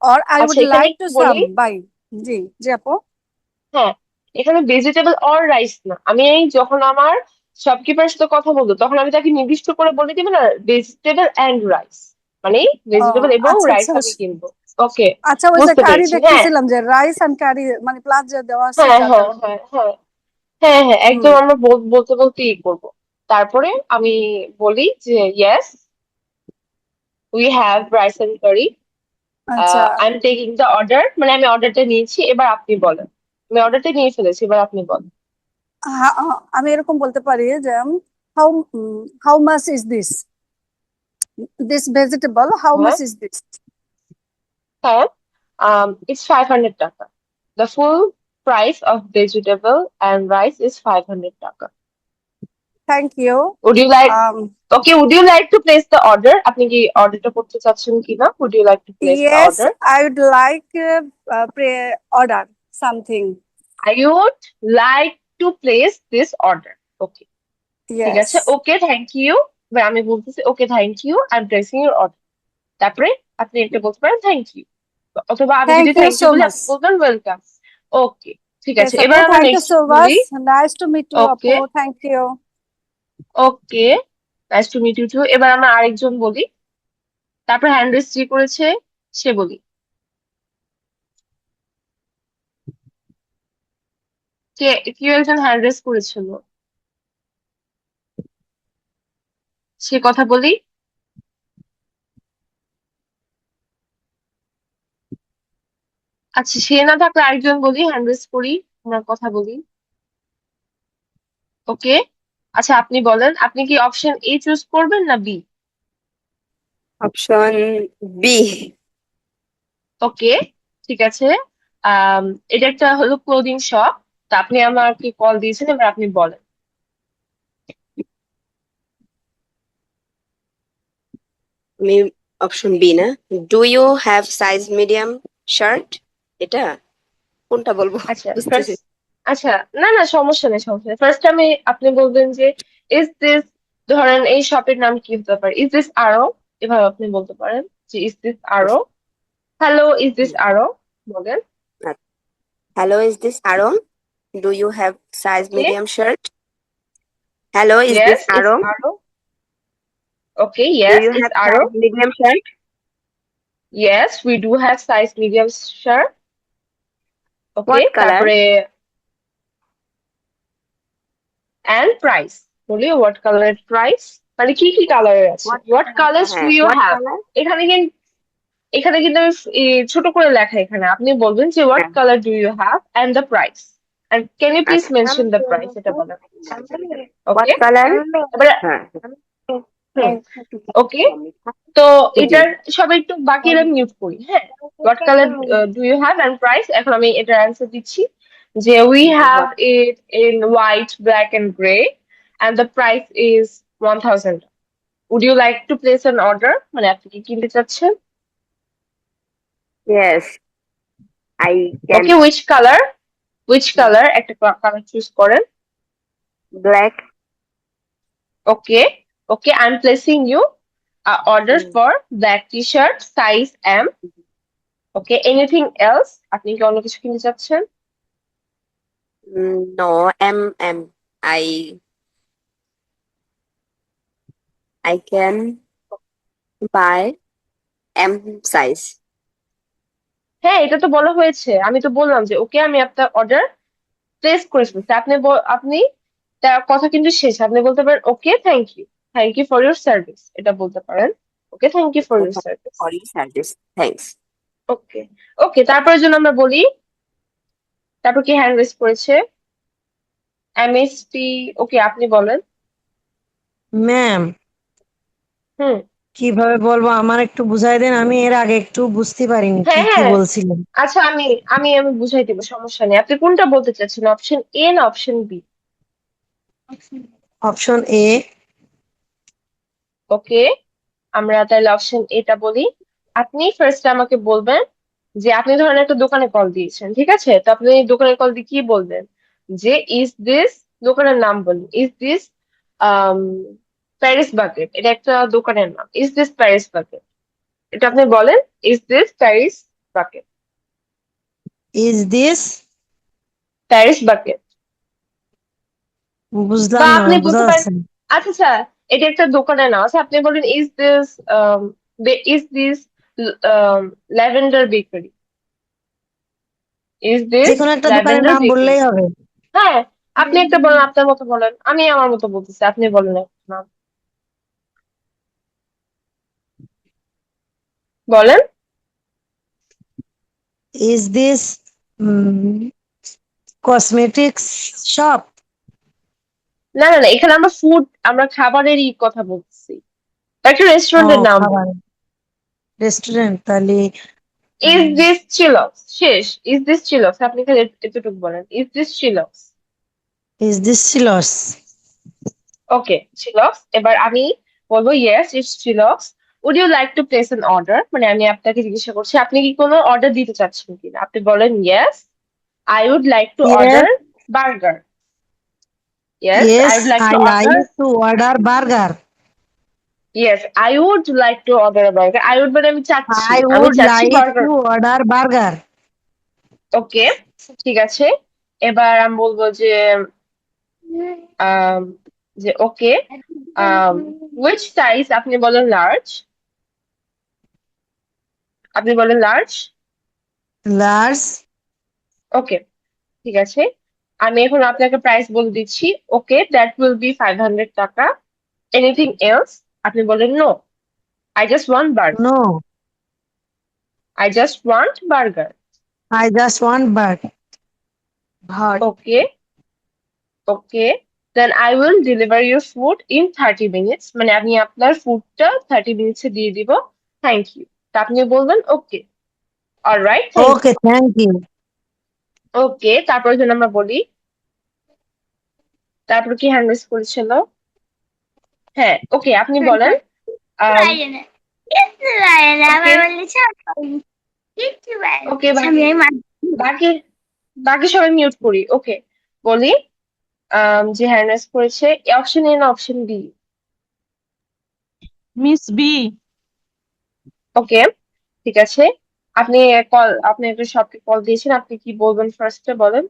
or I আচ্ছা, would এখানে like একটু to বলি, some buy. জি জি আপু। হ্যাঁ, এখানে ভেজিটেবল অর রাইস না, আমি এই যখন আমার শপকিপারের সাথে কথা বলবো, তখন আমি তাকে নির্দিষ্ট করে বলে দিব না, ভেজিটেবল এন্ড রাইস, মানে ও ভেজিটেবল এবং আচ্ছা রাইস আচ্ছা আমি কিনবো। ওকে, আচ্ছা, ওই যে বুঝতে কারি পেরেছি, হ্যাঁ দেখতেছিলাম যে রাইস এন্ড কারি, মানে প্লাস যে দেওয়া আছে হ্যাঁ যার হ্যাঁ কারণে। হ্যাঁ হ্যাঁ হ্যাঁ হ্যাঁ, হুম একদম আমরা বলতে বলতে ই করবো। তারপরে আমি বলি যে yes, we have rice and curry, আচ্ছা, I am taking the order, মানে আমি অর্ডারটা নিয়েছি, এবার আপনি বলেন। আমি অর্ডারটা নিয়ে ফেলেছি, এবার আপনি বলেন। আমি এরকম বলতে পারি যে how how much is this vegetable, how হ্যাঁ much is this? হ্যাঁ, it's 500 টাকা, the full price of vegetable and rice is 500 টাকা। Thank you. would you like um Okay, would you like to place the order? আপনি কি অর্ডারটা করতে চাচ্ছেন কিনা? Would you like to place the yes, order? I would like order something. I would like to place this order. Okay, ঠিক Yes, আছে, ওকে thank you. এবার আমি বলতেছি okay thank you, I am placing your order. তারপরে আপনি একটা বলতে পারেন থ্যাংক ইউ, অথবা আমি thank যদি you থ্যাংক ইউ so বলি, much. আপনি বলবেন ওয়েলকাম। ওকে, ঠিক Yes আছে, apu, এবার আমরা thank you নেক্সট so বলি। much, nice to meet you apu, okay, thank you. Okay, nice to meet you too. এবার আমরা আরেকজন বলি, তারপর হ্যান্ড রেস যে করেছে সে বলি। কে কেউ একজন হ্যান্ড রেস করেছিল, সে কথা বলি। আচ্ছা, সে না থাকলে আরেকজন বলি, হ্যান্ড রেস করি, আমরা কথা বলি। ওকে, আচ্ছা আপনি বলেন, আপনি কি অপশন এ চুজ করবেন না বি? Option B. ওকে, ঠিক আছে। আম, এটা একটা হলো ক্লোদিং শপ, তা আপনি আমাকে কল দিয়েছেন, এবার আপনি বলেন। আমি অপশন বি না, do you have size medium shirt, এটা কোনটা বলবো আচ্ছা বুঝতেছি। ফার্স্ট, আচ্ছা, না না সমস্যা নেই, সমস্যা নেই, ফার্স্ট আপনি বলবেন যে ইজ দিস, ধরেন এই শপের নাম কি হতে পারে, ইজ দিস আরো, এভাবে আপনি বলতে পারেন যে ইজ দিস আরো, হ্যালো ইজ দিস আরো, বলেন। Hello, is this Aarong? Do you have size okay, medium shirt? Hello, is this yes is Aarong? আরো, ওকে, do yes you is have আরো, size medium shirt? Yes we do have size medium shirt. Okay, what colour? তারপরে and price, বলি what কালারের price, মানে কি কি কালারের আছে, হোয়াট হোয়াট কালার্স ডু হ্যাঁ, ইউ হোয়াট হ্যাভ। কালার? এখানে কিন্তু এখানে কিন্তু আমি ছোট করে লেখা, এখানে আপনি বলবেন যে হোয়াট হ্যাঁ, colour do you have and the price, and can you please আচ্ছা, মেনশন দ্য প্রাইস, এটা বলেন। What okay, colour? এবারে হ্যাঁ, ওকে, তো জি, এটার সবাই একটু বাকিরা মিউট করি, হ্যাঁ। What colour do you have and price, এখন আমি এটার অ্যান্সার দিচ্ছি যে we have what it in white, black and grey, and the price is 1000। Would you like to place an order, মানে আপনি কি কিনতে চাচ্ছেন? Yes, I can. Okay, which colour একটা কালার চুজ করেন। Black. Okay. Okay, I'm placing you order for black t-shirt size M. Okay, anything else? আপনি কি অন্য কিছু কিনতে চাচ্ছেন? No, I I can buy M size. হ্যাঁ, এটা তো বলা হয়েছে। আমি তো বললাম যে ওকে আমি আপনার অর্ডার প্লেস করে ফেলছি। আপনি তার কথা কিন্তু শেষ। আপনি বলতে পারেন okay thank you for your service, এটা বলতে পারেন। Okay thank you for Okay, your thank you service. for your service. Thanks. Okay okay, তারপরের জন্য আমরা বলি, তারপর কি হ্যান্ড রেজ করেছে? এমএসটি। ওকে, আপনি বলেন। ম্যাম হুম। কিভাবে বলবো আমার একটু বুঝাই দেন, আমি এর আগে একটু বুঝতে পারিনি কি হ্যাঁ কি হ্যাঁ, বলছিলেন। আচ্ছা আমি বুঝাই দিব, সমস্যা নেই। আপনি কোনটা বলতে চাচ্ছেন, অপশন এ না option B? Option A. Okay, আমরা তাহলে অপশন এটা বলি। আপনি ফার্স্ট আমাকে বলবেন যে আপনি ধরেন একটা দোকানে কল দিয়েছেন, ঠিক আছে? তো আপনি দোকানের কল দিয়ে কি বলবেন? যে ইজ দিস, দোকানের নাম বলুন, ইজ দিস প্যারিস বাকেট, এটা একটা দোকানের নাম। ইজ দিস প্যারিস বাকেট, এটা আপনি বলেন, is this Paris bucket. Is this, Paris bucket. বা বুঝলাম না, আপনি বোঝা বলতে পারেন, যাচ্ছে না। আচ্ছা আচ্ছা, এটা একটা দোকানের নাম। আচ্ছা, আপনি বলেন is this lavender bakery, is যে দিস কোনো একটা দোকানের ল্যাভেন্ডার নাম বেকারি। বললেই হবে। হ্যাঁ, আপনি একটা বলেন, আপনার মতো বলেন, আমি আমার মতো বলতেছি, আপনি বলেন একটা নাম, বলেন। Is this cosmetics shop? না না না, এখানে আমরা খাবারেরই কথা বলতেছি, একটা ও রেস্টুরেন্টের নাম খাবার, বলি। রেস্টুরেন্ট তাহলে। ইজ দিস চিলক্স, শেষ। ইজ দিস চিলক্স, আপনি খালি এতটুকু বলেন, is this Chillox. Is this seals? Okay, Chillox. এবার আমি বলবো yes it's Chillox, would you like to place an order, মানে আমি আপনাকে জিজ্ঞাসা করছি আপনি কি কোনো অর্ডার দিতে চাচ্ছেন কিনা। আপনি বলেন yes I would like to yes, order burger. Yes I yes would like I to order. Like to order burger. Yes I would like to order burger. I would মানে আই আমি would চাচ্ছি like burger. To order burger. Okay, ঠিক আছে। এবার আমি বলবো যে আম, ওকে, which size, আপনি বলেন লার্জ, আপনি বলেন লার্জ। লার্জ। ওকে, ঠিক আছে। আমি এখন আপনাকে প্রাইস বলে দিচ্ছি। ওকে, দ্যাট উইল বি 500 টাকা। Anything else? আপনি বলেন no, I just want burger, no, I just want burger. I just want burger. Okay okay, then I will deliver your food in 30 minutes, মানে আমি আপনার ফুডটা 30 মিনিটসে দিয়ে দিব, থ্যাংক ইউ। তা আপনি বলবেন okay, alright, thank okay you. Thank you. Okay, তারপর যেন আমরা বলি, তারপর কি হ্যান্ড রেজ করেছিল? হ্যাঁ, ওকে, আপনি বলেন। Ryan. Yes, Ryan. ওকে আমার বলেছে কিচ্ছু ওকে, আমি বাকি বাকি সবাই মিউট করি। ওকে, বলি, যে হ্যান্ড রেজ করেছে, অপশন এ না option B? Miss B. Okay, ঠিক আছে। আপনি একটা শপকে কল দিয়েছেন, আপনি কি বলবেন ফার্স্টে বলেন।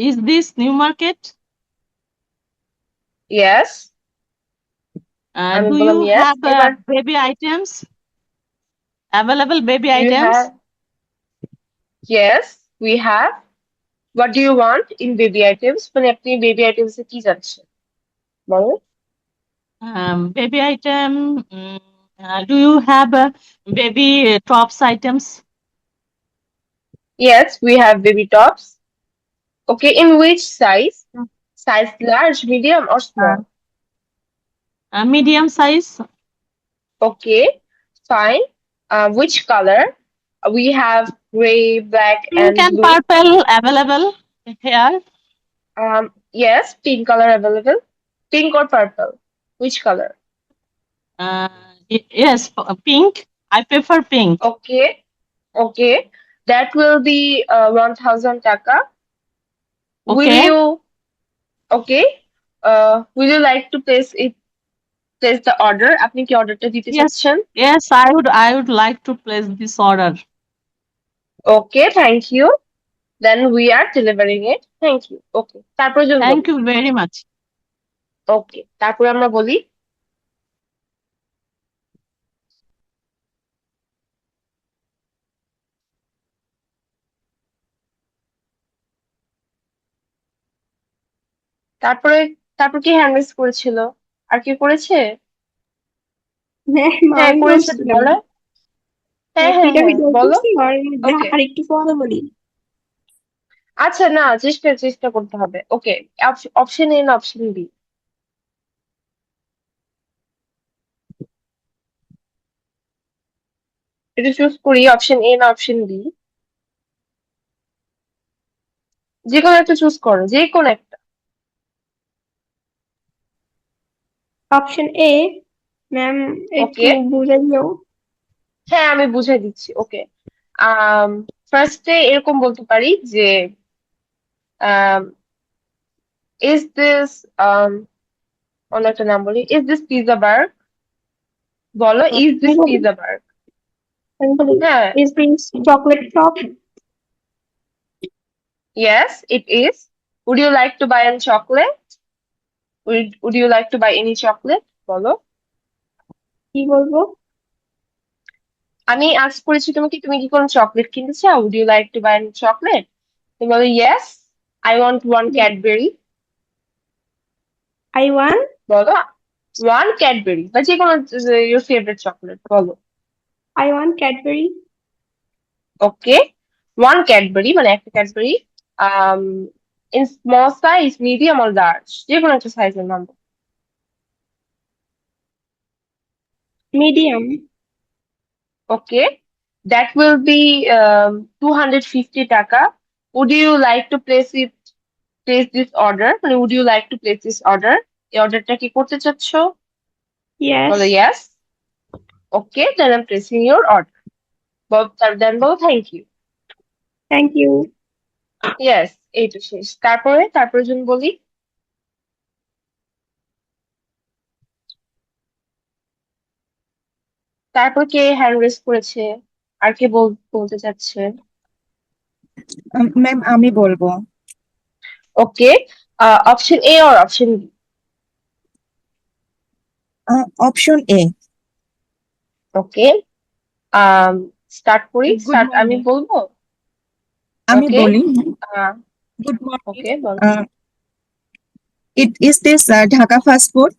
Is this New Market? Yes, আমি ডু বললাম ইউ ইয়েস। হ্যাভ এবার baby items, available baby you items? Have, yes we have. What do you want in baby items, মানে আপনি বেবি আইটেমস এ কি চাচ্ছেন বলেন। Baby item. Do you have baby tops items? Yes we have baby tops. Okay, in which size? Size large, medium or small? Medium size. Okay, fine. Which color? We have gray, black, Pink and and blue. purple available here. Yes, pink color available. Pink or purple? Which color? Yes, pink. I prefer pink. Okay, okay. That will be 1000 taka. Will Okay. you? Okay. Will you like to place the order? আপনি কি অর্ডারটা দিতে Yes, চাচ্ছেন? yes, I would like to place this order. Okay, thank you. Then we are delivering it. Thank you. Okay. তারপর জন Thank বলি। you very much. Okay. তারপরে আমরা বলি তারপরে তারপর কি হ্যান্ড রেজ করেছিল? আর কি করেছে? ম্যাম হ্যাঁ আমি করেছে বলছি বলো। হ্যাঁ হ্যাঁ এটা হ্যাঁ ভিডিও বলো। করছি আর ওকে আর একটু পরে বলি। আচ্ছা না চেষ্টা করতে হবে। ওকে অপশন এ না অপশন বি? এটা চুজ করি অপশন এ না অপশন বি? যে কোনো একটা চুজ করো, যে কোনো একটা। Option A. ম্যাম একটু ওকে বুঝে দিও। হ্যাঁ আমি বুঝাই দিচ্ছি। ওকে ফার্স্টে এরকম বলতে পারি যে ইজ দিস অন্য একটা নাম বলি, ইজ দিস পিজা বার্গ? বলো ইজ আমি দিস বলি পিজা বার্গ? আমি বলি হ্যাঁ is this chocolate top? yes it is. Would you like to buy a chocolate? Would you like to buy any chocolate? বলো। কি বলবো? আমি আজ করেছি তোমাকে, তুমি কি কোনো চকলেট কিনতে চাও? Would you like to buy any chocolate? তুমি বলো yes I want one Cadbury। I one বলো one Cadbury বা যে কোনো your favorite chocolate বলো। I one Cadbury. Okay one Cadbury মানে একটা Cadbury um in small size, medium or large, যে কোনো একটা সাইজের নাম বলো। Medium. Okay, that will be 250 টাকা। Would you like to place this order? মানে would you like to place this order? এই অর্ডারটা কি করতে চাচ্ছ? ইয়েস। বলো yes. Okay, then I'm placing your order. Then বলো thank you. Thank you. Yes, এই তো শেষ। তারপরে জন বলি তারপর কে হ্যান্ড রেজ করেছে? আর কে বলতে চাচ্ছে? ম্যাম আমি বলবো। Okay option A or option B? Option A. Okay start করি। গুড স্টার্ট আমি মর্নিং। বলবো। আমি ওকে বলি। Good okay morning. বলো। It is this Dhaka fast food?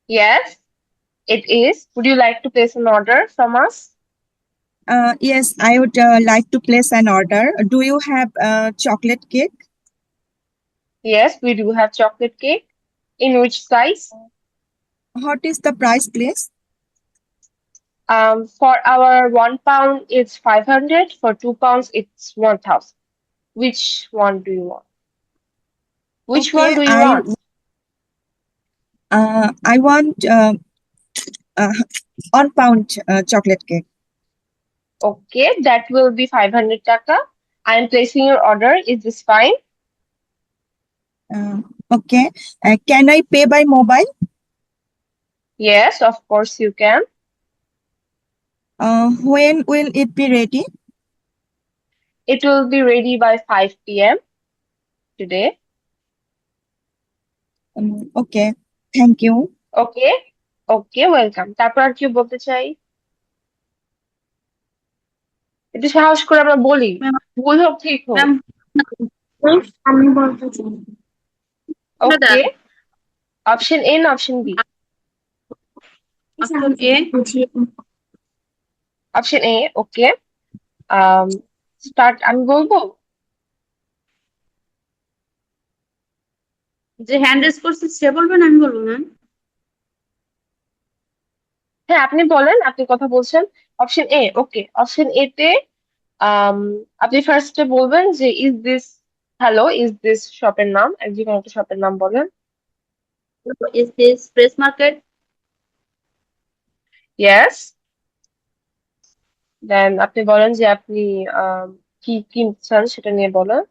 Yes, it is. Would you like to place an order from us? Yes, I would like to place an order. Do you have chocolate cake? Yes, we do have chocolate cake. In which size? What is the price, please? For our 1 pound, it's 500. For 2 pounds, it's 1,000. Which one do you want? Which Okay, one do you want? I want uh, 1 pound chocolate cake. Okay, that will be 500 taka. I am placing your order. Is this fine? Okay. Can I pay by mobile? Yes, of course you can. When will it be ready? It will be ready by 5 p.m. today. Okay. Thank you. Okay okay welcome. তারপর আর কি বলতে চাই? একটু সাহস করে আমরা বলি, ma'am ভুল হোক ঠিক হোক। ম্যাম আমি বলতে চাই। ওকে অপশন এ না option B? Option A. Option A. Okay start আমি বলবো। যে হ্যান্ড রেজ করছে সে বলবেন আমি বলবো ম্যাম? হ্যাঁ আপনি বলেন, আপনি কথা বলছেন। Option A. ওকে অপশন এ তে আপনি ফার্স্টে বলবেন যে ইজ দিস শপের নাম, যে কোনো একটা শপের নাম বলেন। Is this fresh market? Yes. Then আপনি বলেন যে আপনি কি কিনতে চান সেটা নিয়ে বলেন।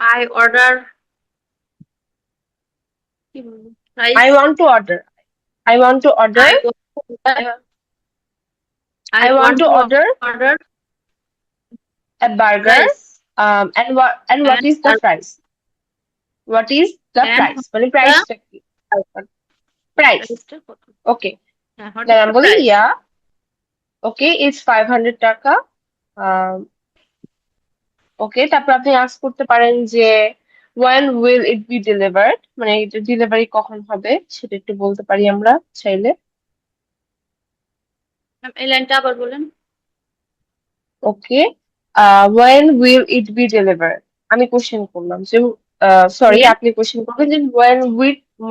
I order কি বলবো? I rice. want to order. I want to order. I want to order. I want to order order a burger. rice And what is the and price? What is the and price? মানে প্রাইসটা কি? Price. price-টা কত? Okay. হ্যাঁ, what Then is I'm the বলি price? yeah. Okay, it's 500 টাকা. Um, okay, তারপর আপনি ask করতে পারেন যে when will it be delivered? মানে এটা ডেলিভারি কখন হবে সেটা একটু বলতে পারি আমরা চাইলে। ম্যাম এই লাইনটা আবার বলেন। Okay. When will it be delivered? আমি কোশ্চেন করলাম যে সরি When আপনি কোশ্চেন করবেন যে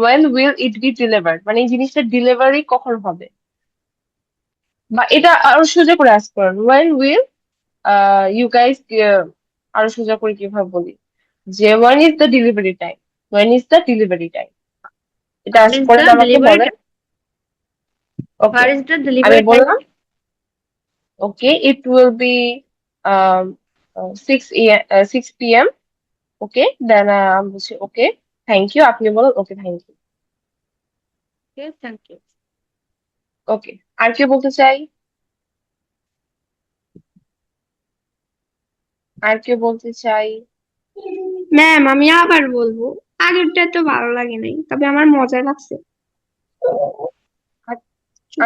when will it be delivered? মানে এই জিনিসটা ডেলিভারি কখন হবে? বা এটা আরো সোজা করে আস্ক করেন when will you guys আরো সোজা করে কিভাবে বলি যে when is the delivery time? When is the delivery time? এটা What আস্ক is করেন the আমাকে delivery বলেন। time? Okay What is the আমি delivery time? বললাম ওকে it will be um, 6 p.m. ওকে দেন আমি বলছি ওকে থ্যাংক ইউ আপনি বলুন okay thank you Okay, thank you. Okay আর কেউ বলতে চাই আর কেউ বলতে চাই ম্যাম আমি আবার বলবো, আগেরটা তো ভালো লাগে নাই, তবে আমার মজা লাগছে।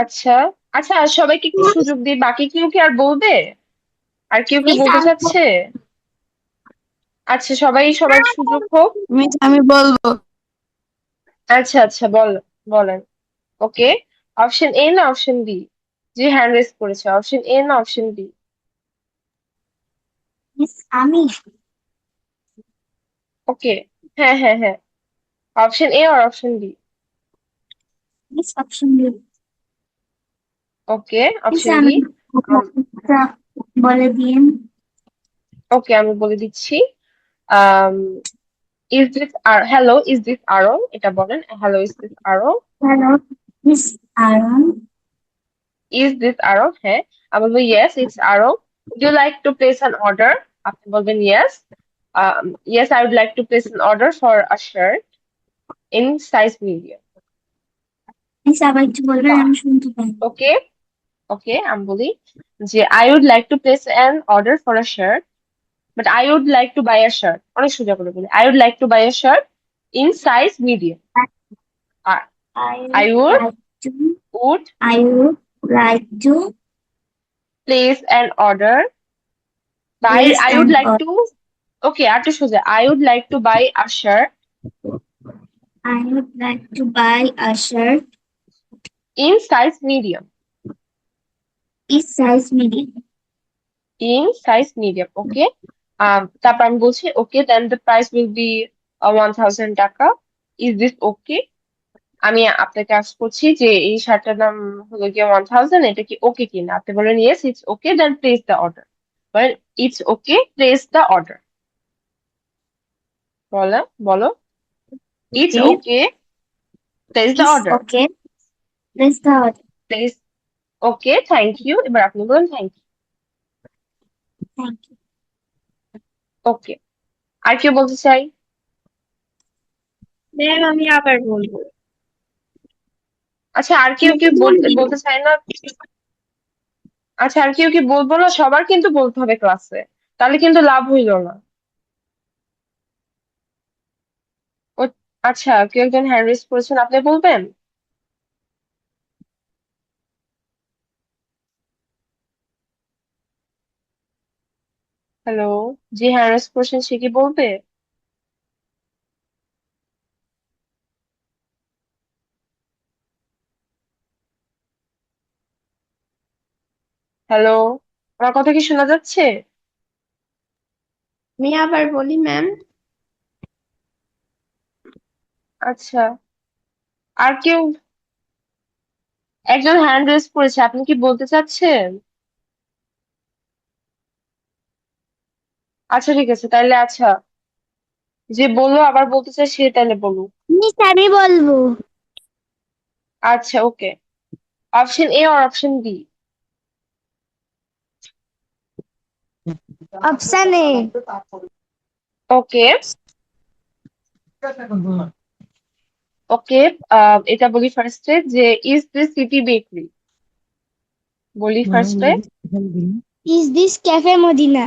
আচ্ছা আচ্ছা সবাইকে একটু সুযোগ দিই বাকি কেউ কি আর বলবে আর কেউ কি মিস বলতে চাচ্ছে আচ্ছা সবার সুযোগ হোক আমি বলবো। আচ্ছা আচ্ছা বলেন ওকে অপশন এ না অপশন বি যে হ্যান্ড রেজ করেছে অপশন এ না অপশন বি আমি ওকে হ্যাঁ হ্যাঁ হ্যাঁ অপশন এ আর option B miss option B. Okay miss option আমি বি বলে দিন। ওকে আমি বলে দিচ্ছি um is this hello is this Aaron এটা বলেন hello is this Aaron hello miss Aaron. is this Aaron হ্যাঁ আমি বলবো yes it's Aaron would you like to place an order আপনি বলবেন yes yes I would like to place an order for a shirt in size medium miss আবার একটু বলবেন, আমি শুনতে পাই। okay okay আমি বলি যে I would like to place an order for a shirt but I would like to buy a shirt অনেক সোজা করে বলি I would like to buy a shirt in size medium R I would would I would like to place an order place I would an like to okay আরেকটু সোজা I would like to buy a shirt I would like to buy a shirt in size medium in size medium. okay তারপর আমি বলছি okay then the price will be 1000 টাকা is this okay আমি আপনাকে ask করছি যে এই শার্টটার দাম হলো গিয়ে 1000 এটা কি ওকে কিনা আপনি বলেন yes it's okay then place the order বলেন it's okay place the order বলো it's Okay. okay place the It's order okay. Place the order. place okay thank you এবার আপনি বলেন thank you Thank you. Okay আর কেউ বলতে চাই ma'am আমি আবার বলবো। আচ্ছা আর কেউ কি বলতে চায় না আচ্ছা আর কেউ কি বলবো না সবার কিন্তু বলতে হবে ক্লাসে তাহলে কিন্তু লাভ হইলো না ও আচ্ছা কেউ একজন হ্যান্ড রেজ করেছেন আপনি বলবেন হ্যালো যে হ্যান্ড রেজ করেছেন সে কি বলবে হ্যালো আমার কথা কি শোনা যাচ্ছে আমি আবার বলি ম্যাম। আচ্ছা আর কেউ একজন হ্যান্ড রেজ করেছে আপনি কি বলতে চাচ্ছেন আচ্ছা ঠিক আছে তাইলে আচ্ছা যে বললো আবার বলতে চাই সে তাইলে বলুক মিস আমি বলবো। আচ্ছা ওকে অপশন এ আর option B option A. Okay okay এটা বলি ফার্স্টে যে ইজ দিস সিটি বেকারি, বলি ফার্স্টে। Is this Cafe Modena?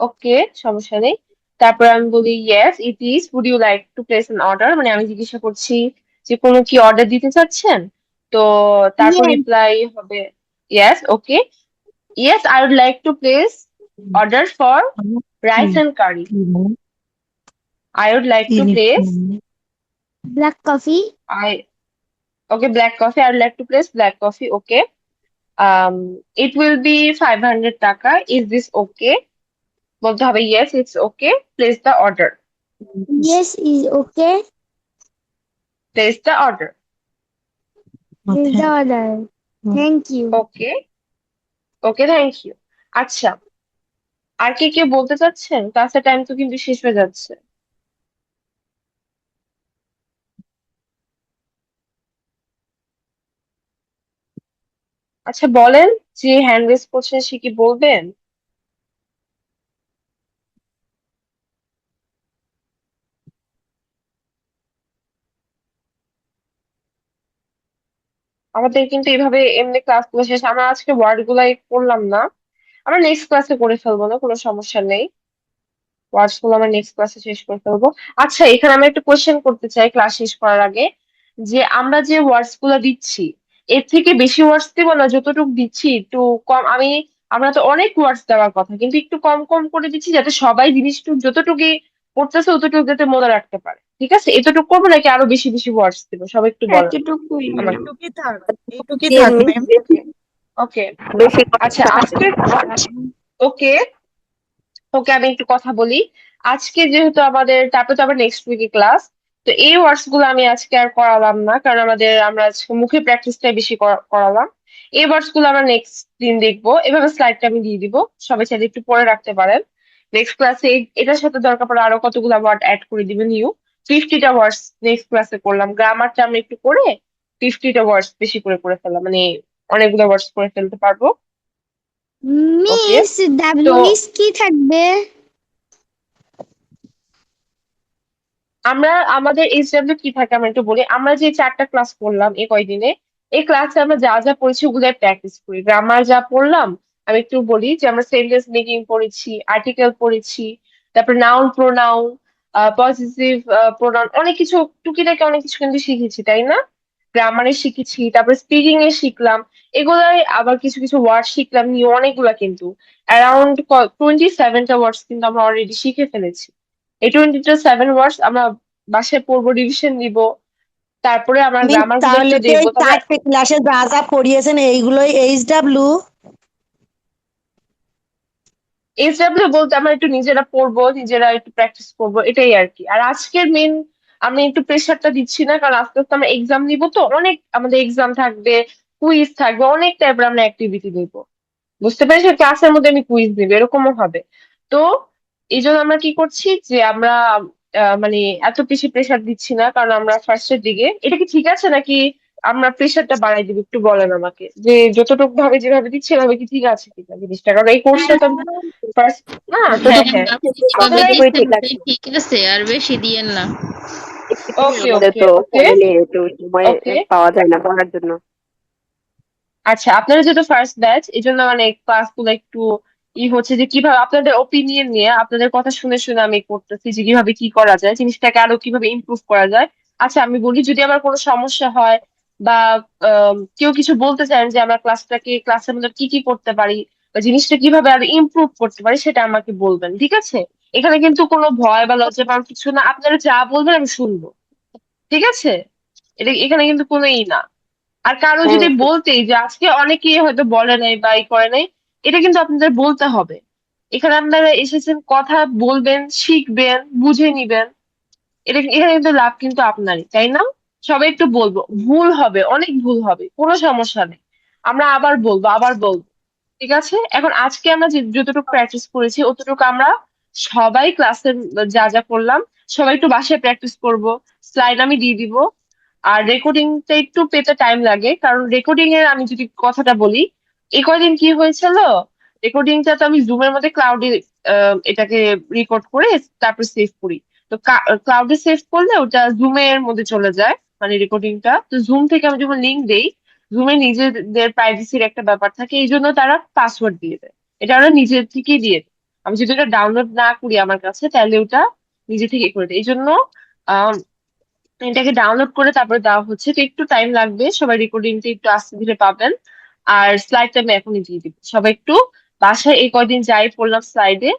ওকে, সমস্যা নেই। তারপর আমি বলি yes it is, would you like to place an order, মানে আমি জিজ্ঞাসা করছি যে কোনো কি অর্ডার দিতে চাচ্ছেন। তো তারপর Yes. রিপ্লাই হবে yes. Okay, yes I would like to place order for rice and curry. I would like to place Black coffee. I okay black coffee. I would like to place black coffee. Okay. It will be 500 taka. Is this okay? বলতে হবে yes, it's okay. Place the order. Yes, is okay. Place the order. Is the order. Thank you. Okay. Okay, thank you. আচ্ছা, আর কি কেউ বলতে চাচ্ছেন? ক্লাসের time তো কিন্তু শেষ হয়ে যাচ্ছে। আচ্ছা বলেন, যে হ্যান্ড রেজ করছেন সে কি বলবেন? আমাদের কিন্তু এইভাবে এমনি ক্লাস গুলো শেষ, আমরা আজকে ওয়ার্ড গুলাই করলাম না, আমরা নেক্সট ক্লাসে করে ফেলবো, না কোনো সমস্যা নেই। ওয়ার্ডস গুলো আমরা নেক্সট ক্লাসে শেষ করে ফেলবো। আচ্ছা এখানে আমি একটা কোয়েশ্চেন করতে চাই ক্লাস শেষ করার আগে, যে আমরা যে ওয়ার্ডস গুলো দিচ্ছি এর থেকে বেশি ওয়ার্ডস দিব না, যতটুকু দিচ্ছি একটু কম। আমরা তো অনেক ওয়ার্ডস দেওয়ার কথা, কিন্তু একটু কম কম করে দিচ্ছি যাতে সবাই জিনিসটুকু যতটুকু পড়তেছে অতটুকু যাতে মনে রাখতে পারে। ঠিক আছে, এতটুকু করবো নাকি আরো বেশি বেশি ওয়ার্ডস দিব? সবাই একটু বলেন এতটুকুই আমাকে। এইটুকুই থাক, এইটুকুই থাক ম্যাম। ওকে, বেশি আচ্ছা আজকে ওকে ওকে আমি একটু কথা বলি। আজকে যেহেতু আমাদের, তারপর তো আবার নেক্সট উইকে ক্লাস, তো এই ওয়ার্ডস গুলো আমি আজকে আর করালাম না, কারণ আমরা আজকে মুখে প্র্যাকটিসটাই বেশি করালাম। এই ওয়ার্ডস গুলো আমরা নেক্সট দিন দেখবো। এভাবে স্লাইডটা আমি দিয়ে দিব, সবাই চাইলে একটু পড়ে রাখতে পারেন। নেক্সট ক্লাসে এটার সাথে দরকার পড়ে আরো কতগুলো ওয়ার্ড অ্যাড করে দিবেন। 50টা ওয়ার্ডস নেক্সট ক্লাসে করলাম, গ্রামারটা আমরা একটু করে 50টা ওয়ার্ডস বেশি করে করে ফেললাম, মানে অনেকগুলো ওয়ার্ডস করে ফেলতে পারবো। ওকে, মিস তো ডাব্লিউএস কি থাকবে? আমাদের এইচডব্লিউ কি থাকে আমরা একটু বলি। আমরা যে 4টা ক্লাস করলাম এই কয়দিনে, এই ক্লাসে আমরা যা যা পড়েছি ওগুলাই প্র্যাকটিস করি। গ্রামার যা পড়লাম আমি একটু বলি, যে আমরা সেন্টেন্স মেকিং পড়েছি, আর্টিকেল পড়েছি, তারপর নাউন প্রোনাউন, পজিটিভ প্রোনাউন, অনেক কিছু টুকিটাকি অনেক কিছু কিন্তু শিখেছি, তাই না? গ্রামারে শিখেছি, তারপর স্পিকিং এ শিখলাম, এগুলাই আবার কিছু কিছু ওয়ার্ড শিখলাম নিয়ে অনেকগুলা, কিন্তু অ্যারাউন্ড 27টা ওয়ার্ডস কিন্তু আমরা অলরেডি শিখে ফেলেছি। এই 27 ওয়ার্ডস আমরা বাসায় পড়বো, রিভিশন দিব, তারপরে আমার মিস গ্রামার গুলো তাহলে একটু তো এই দেখবো। তবে 4টে ক্লাসে যা যা পড়িয়েছেন এইগুলোই এইচডব্লিউ? এইচডব্লিউ বলতে আমরা একটু নিজেরা পড়বো, নিজেরা একটু প্র্যাকটিস করবো, এটাই আর কি। আর আজকের মেন আমি একটু প্রেশারটা দিচ্ছি না, কারণ আস্তে আস্তে আমরা এক্সাম নিব, তো অনেক আমাদের এক্সাম থাকবে, কুইজ থাকবে, অনেক টাইপের আমরা অ্যাক্টিভিটি দিব। বুঝতে পেরেছি, ক্লাসের মধ্যে আমি কুইজ দিব, এরকমও হবে। তো এই জন্য আমরা কি করছি, যে আমরা মানে এত বেশি প্রেশার দিচ্ছি না, কারণ আমরা ফার্স্টের দিকে। এটা কি ঠিক আছে নাকি আমরা প্রেশারটা বাড়াই দিব? একটু বলেন আমাকে, যে যতটুকু ভাবে যেভাবে দিচ্ছি এভাবে কি ঠিক আছে কিনা জিনিসটা, কারণ এই কোর্সটা তো ফার্স্ট না। হ্যাঁ হ্যাঁ, যেভাবে আপনারা ঠিক আছে। ঠিক আছে, আর বেশি দিয়েন না। ওকে আমাদের ওকে তো ওকে ফ্যামিলি একটু সময় ওকে পাওয়া যায় না পড়ার জন্য। আচ্ছা, আপনারা যেহেতু ফার্স্ট ব্যাচ এই জন্য মানে ক্লাস গুলো একটু হচ্ছে, যে কিভাবে আপনাদের ওপিনিয়ন নিয়ে, আপনাদের কথা শুনে শুনে আমি করতেছি যে কিভাবে কি করা যায়, জিনিসটাকে আরো কিভাবে ইমপ্রুভ করা যায়। আচ্ছা আমি বলি, যদি আমার কোনো সমস্যা হয় বা কেউ কিছু বলতে চান যে আমরা ক্লাসের মধ্যে কি কি করতে পারি বা জিনিসটা কিভাবে আরো ইমপ্রুভ করতে পারি, সেটা আমাকে বলবেন, ঠিক আছে? এখানে কিন্তু কোনো ভয় বা লজ্জা পাওয়ার কিছু না, আপনারা যা বলবেন আমি শুনবো, ঠিক আছে? এখানে কিন্তু কোনো না। আর কারো যদি হ্যাঁ, বলতেই যে আজকে অনেকেই হয়তো বলে নাই বা করে নাই, এটা কিন্তু আপনাদের বলতে হবে। এখানে আপনারা এসেছেন, কথা বলবেন, শিখবেন, বুঝে নিবেন, এখানে কিন্তু লাভ কিন্তু আপনারই, তাই না? সবাই একটু বলবো, ভুল হবে, অনেক ভুল হবে, কোনো সমস্যা নেই, আমরা আবার বলবো আবার বলবো, ঠিক আছে? এখন আজকে আমরা যতটুকু প্র্যাকটিস করেছি অতটুকু আমরা সবাই ক্লাসে যা যা করলাম সবাই একটু বাসায় প্র্যাকটিস করব। স্লাইড আমি দিয়ে দিব। আর রেকর্ডিংটা একটু পেতে টাইম লাগে, কারণ রেকর্ডিং এর আমি যদি কথাটা বলি, এই কয়দিন কি হয়েছিল, রেকর্ডিংটা তো আমি জুমের মধ্যে ক্লাউডে এটাকে রেকর্ড করে তারপর সেভ করি। তো ক্লাউডে সেভ করলে ওটা জুমের মধ্যে চলে যায়, মানে রেকর্ডিংটা। তো জুম থেকে আমি যখন লিঙ্ক দেই, জুমে নিজেদের প্রাইভেসির একটা ব্যাপার থাকে, এই জন্য তারা পাসওয়ার্ড দিয়ে দেয়। এটা ওরা নিজে থেকেই দিয়ে দেয়। আমি যদি ওটা ডাউনলোড না করি আমার কাছে, তাহলে ওটা নিজে থেকে করে দেয়। এই জন্য আহ এটাকে ডাউনলোড করে তারপরে দেওয়া হচ্ছে। তো একটু টাইম লাগবে, সবাই রেকর্ডিংটা একটু আস্তে ধীরে পাবেন। আর স্লাইডটা আমি এখনই দিয়ে দিব, সবাই একটু বাসায় এই কয়দিন যাই পড়লাম স্লাইডে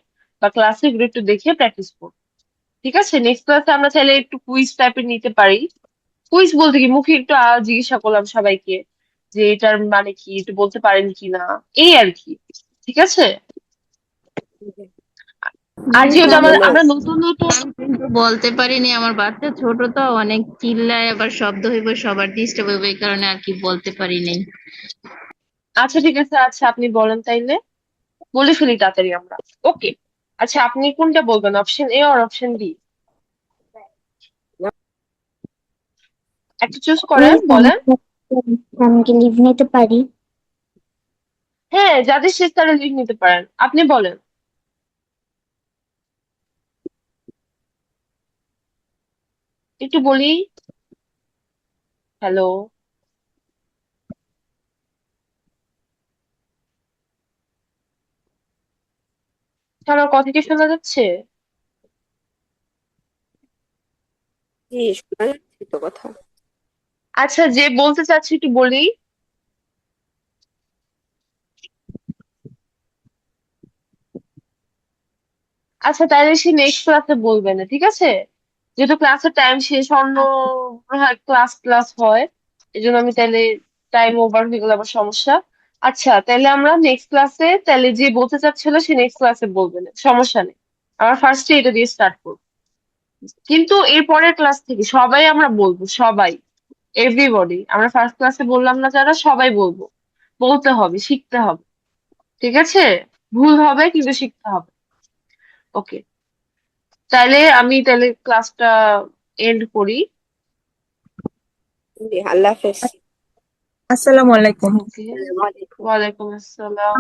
বা ক্লাসে, এগুলো একটু দেখে প্র্যাকটিস করুন। ঠিক আছে, নেক্সট ক্লাসে আমরা চাইলে একটু কুইজ টাইপের নিতে পারি। কুইজ বলতে কি, মুখে একটু জিজ্ঞাসা করলাম সবাইকে যে এটার মানে কি, একটু বলতে পারেন কিনা, এই আর কি। ঠিক আছে। আর যেহেতু আমরা নতুন নতুন, কিন্তু বলতে পারিনি, আমার বাচ্চা ছোট তো, অনেক চিল্লায়, আবার শব্দ হইব, সবার ডিস্টার্ব হইব, এই কারণে আর কি বলতে পারিনি। আচ্ছা ঠিক আছে, আচ্ছা আপনি বলেন তাইলে, বলে ফেলি তাড়াতাড়ি আমরা। ওকে, আচ্ছা আপনি কোনটা বলবেন, অপশন এ আর অপশন বি? একটা চুজ করেন, বলেন। আমি কি লিভ নিতে পারি? হ্যাঁ, যাদের শেষ তারা লিভ নিতে পারেন, আপনি বলেন। একটু বলি। হ্যালো, আমার কথা কি শোনা যাচ্ছে? জি, শোনা যাচ্ছে তো কথা। আচ্ছা, যে বলতে চাচ্ছি একটু বলি। আচ্ছা তাহলে সে নেক্সট ক্লাসে বলবে না, ঠিক আছে? যেহেতু ক্লাসের টাইম শেষ, অন্য ক্লাস ক্লাস হয়, এই জন্য আমি তাহলে টাইম ওভার হয়ে গেলে আবার সমস্যা। আচ্ছা তাহলে আমরা নেক্সট ক্লাসে, তাহলে যে বলতে চাচ্ছিল সে নেক্সট ক্লাসে বলবে না, সমস্যা নেই। আমরা ফার্স্টে এটা দিয়ে স্টার্ট করবো, কিন্তু এর পরের ক্লাস থেকে সবাই আমরা বলবো, সবাই, এভরিবডি। আমরা ফার্স্ট ক্লাসে বললাম না যারা, সবাই বলবো। বলতে হবে, শিখতে হবে। ঠিক আছে, ভুল হবে কিন্তু শিখতে হবে। ওকে, তাহলে আমি তাহলে ক্লাসটা এন্ড করি। জি, আল্লাহ হাফেজ। আসসালামু আলাইকুম। ওকে, আসসালামু আলাইকুম। ওয়ালাইকুম আসসালাম।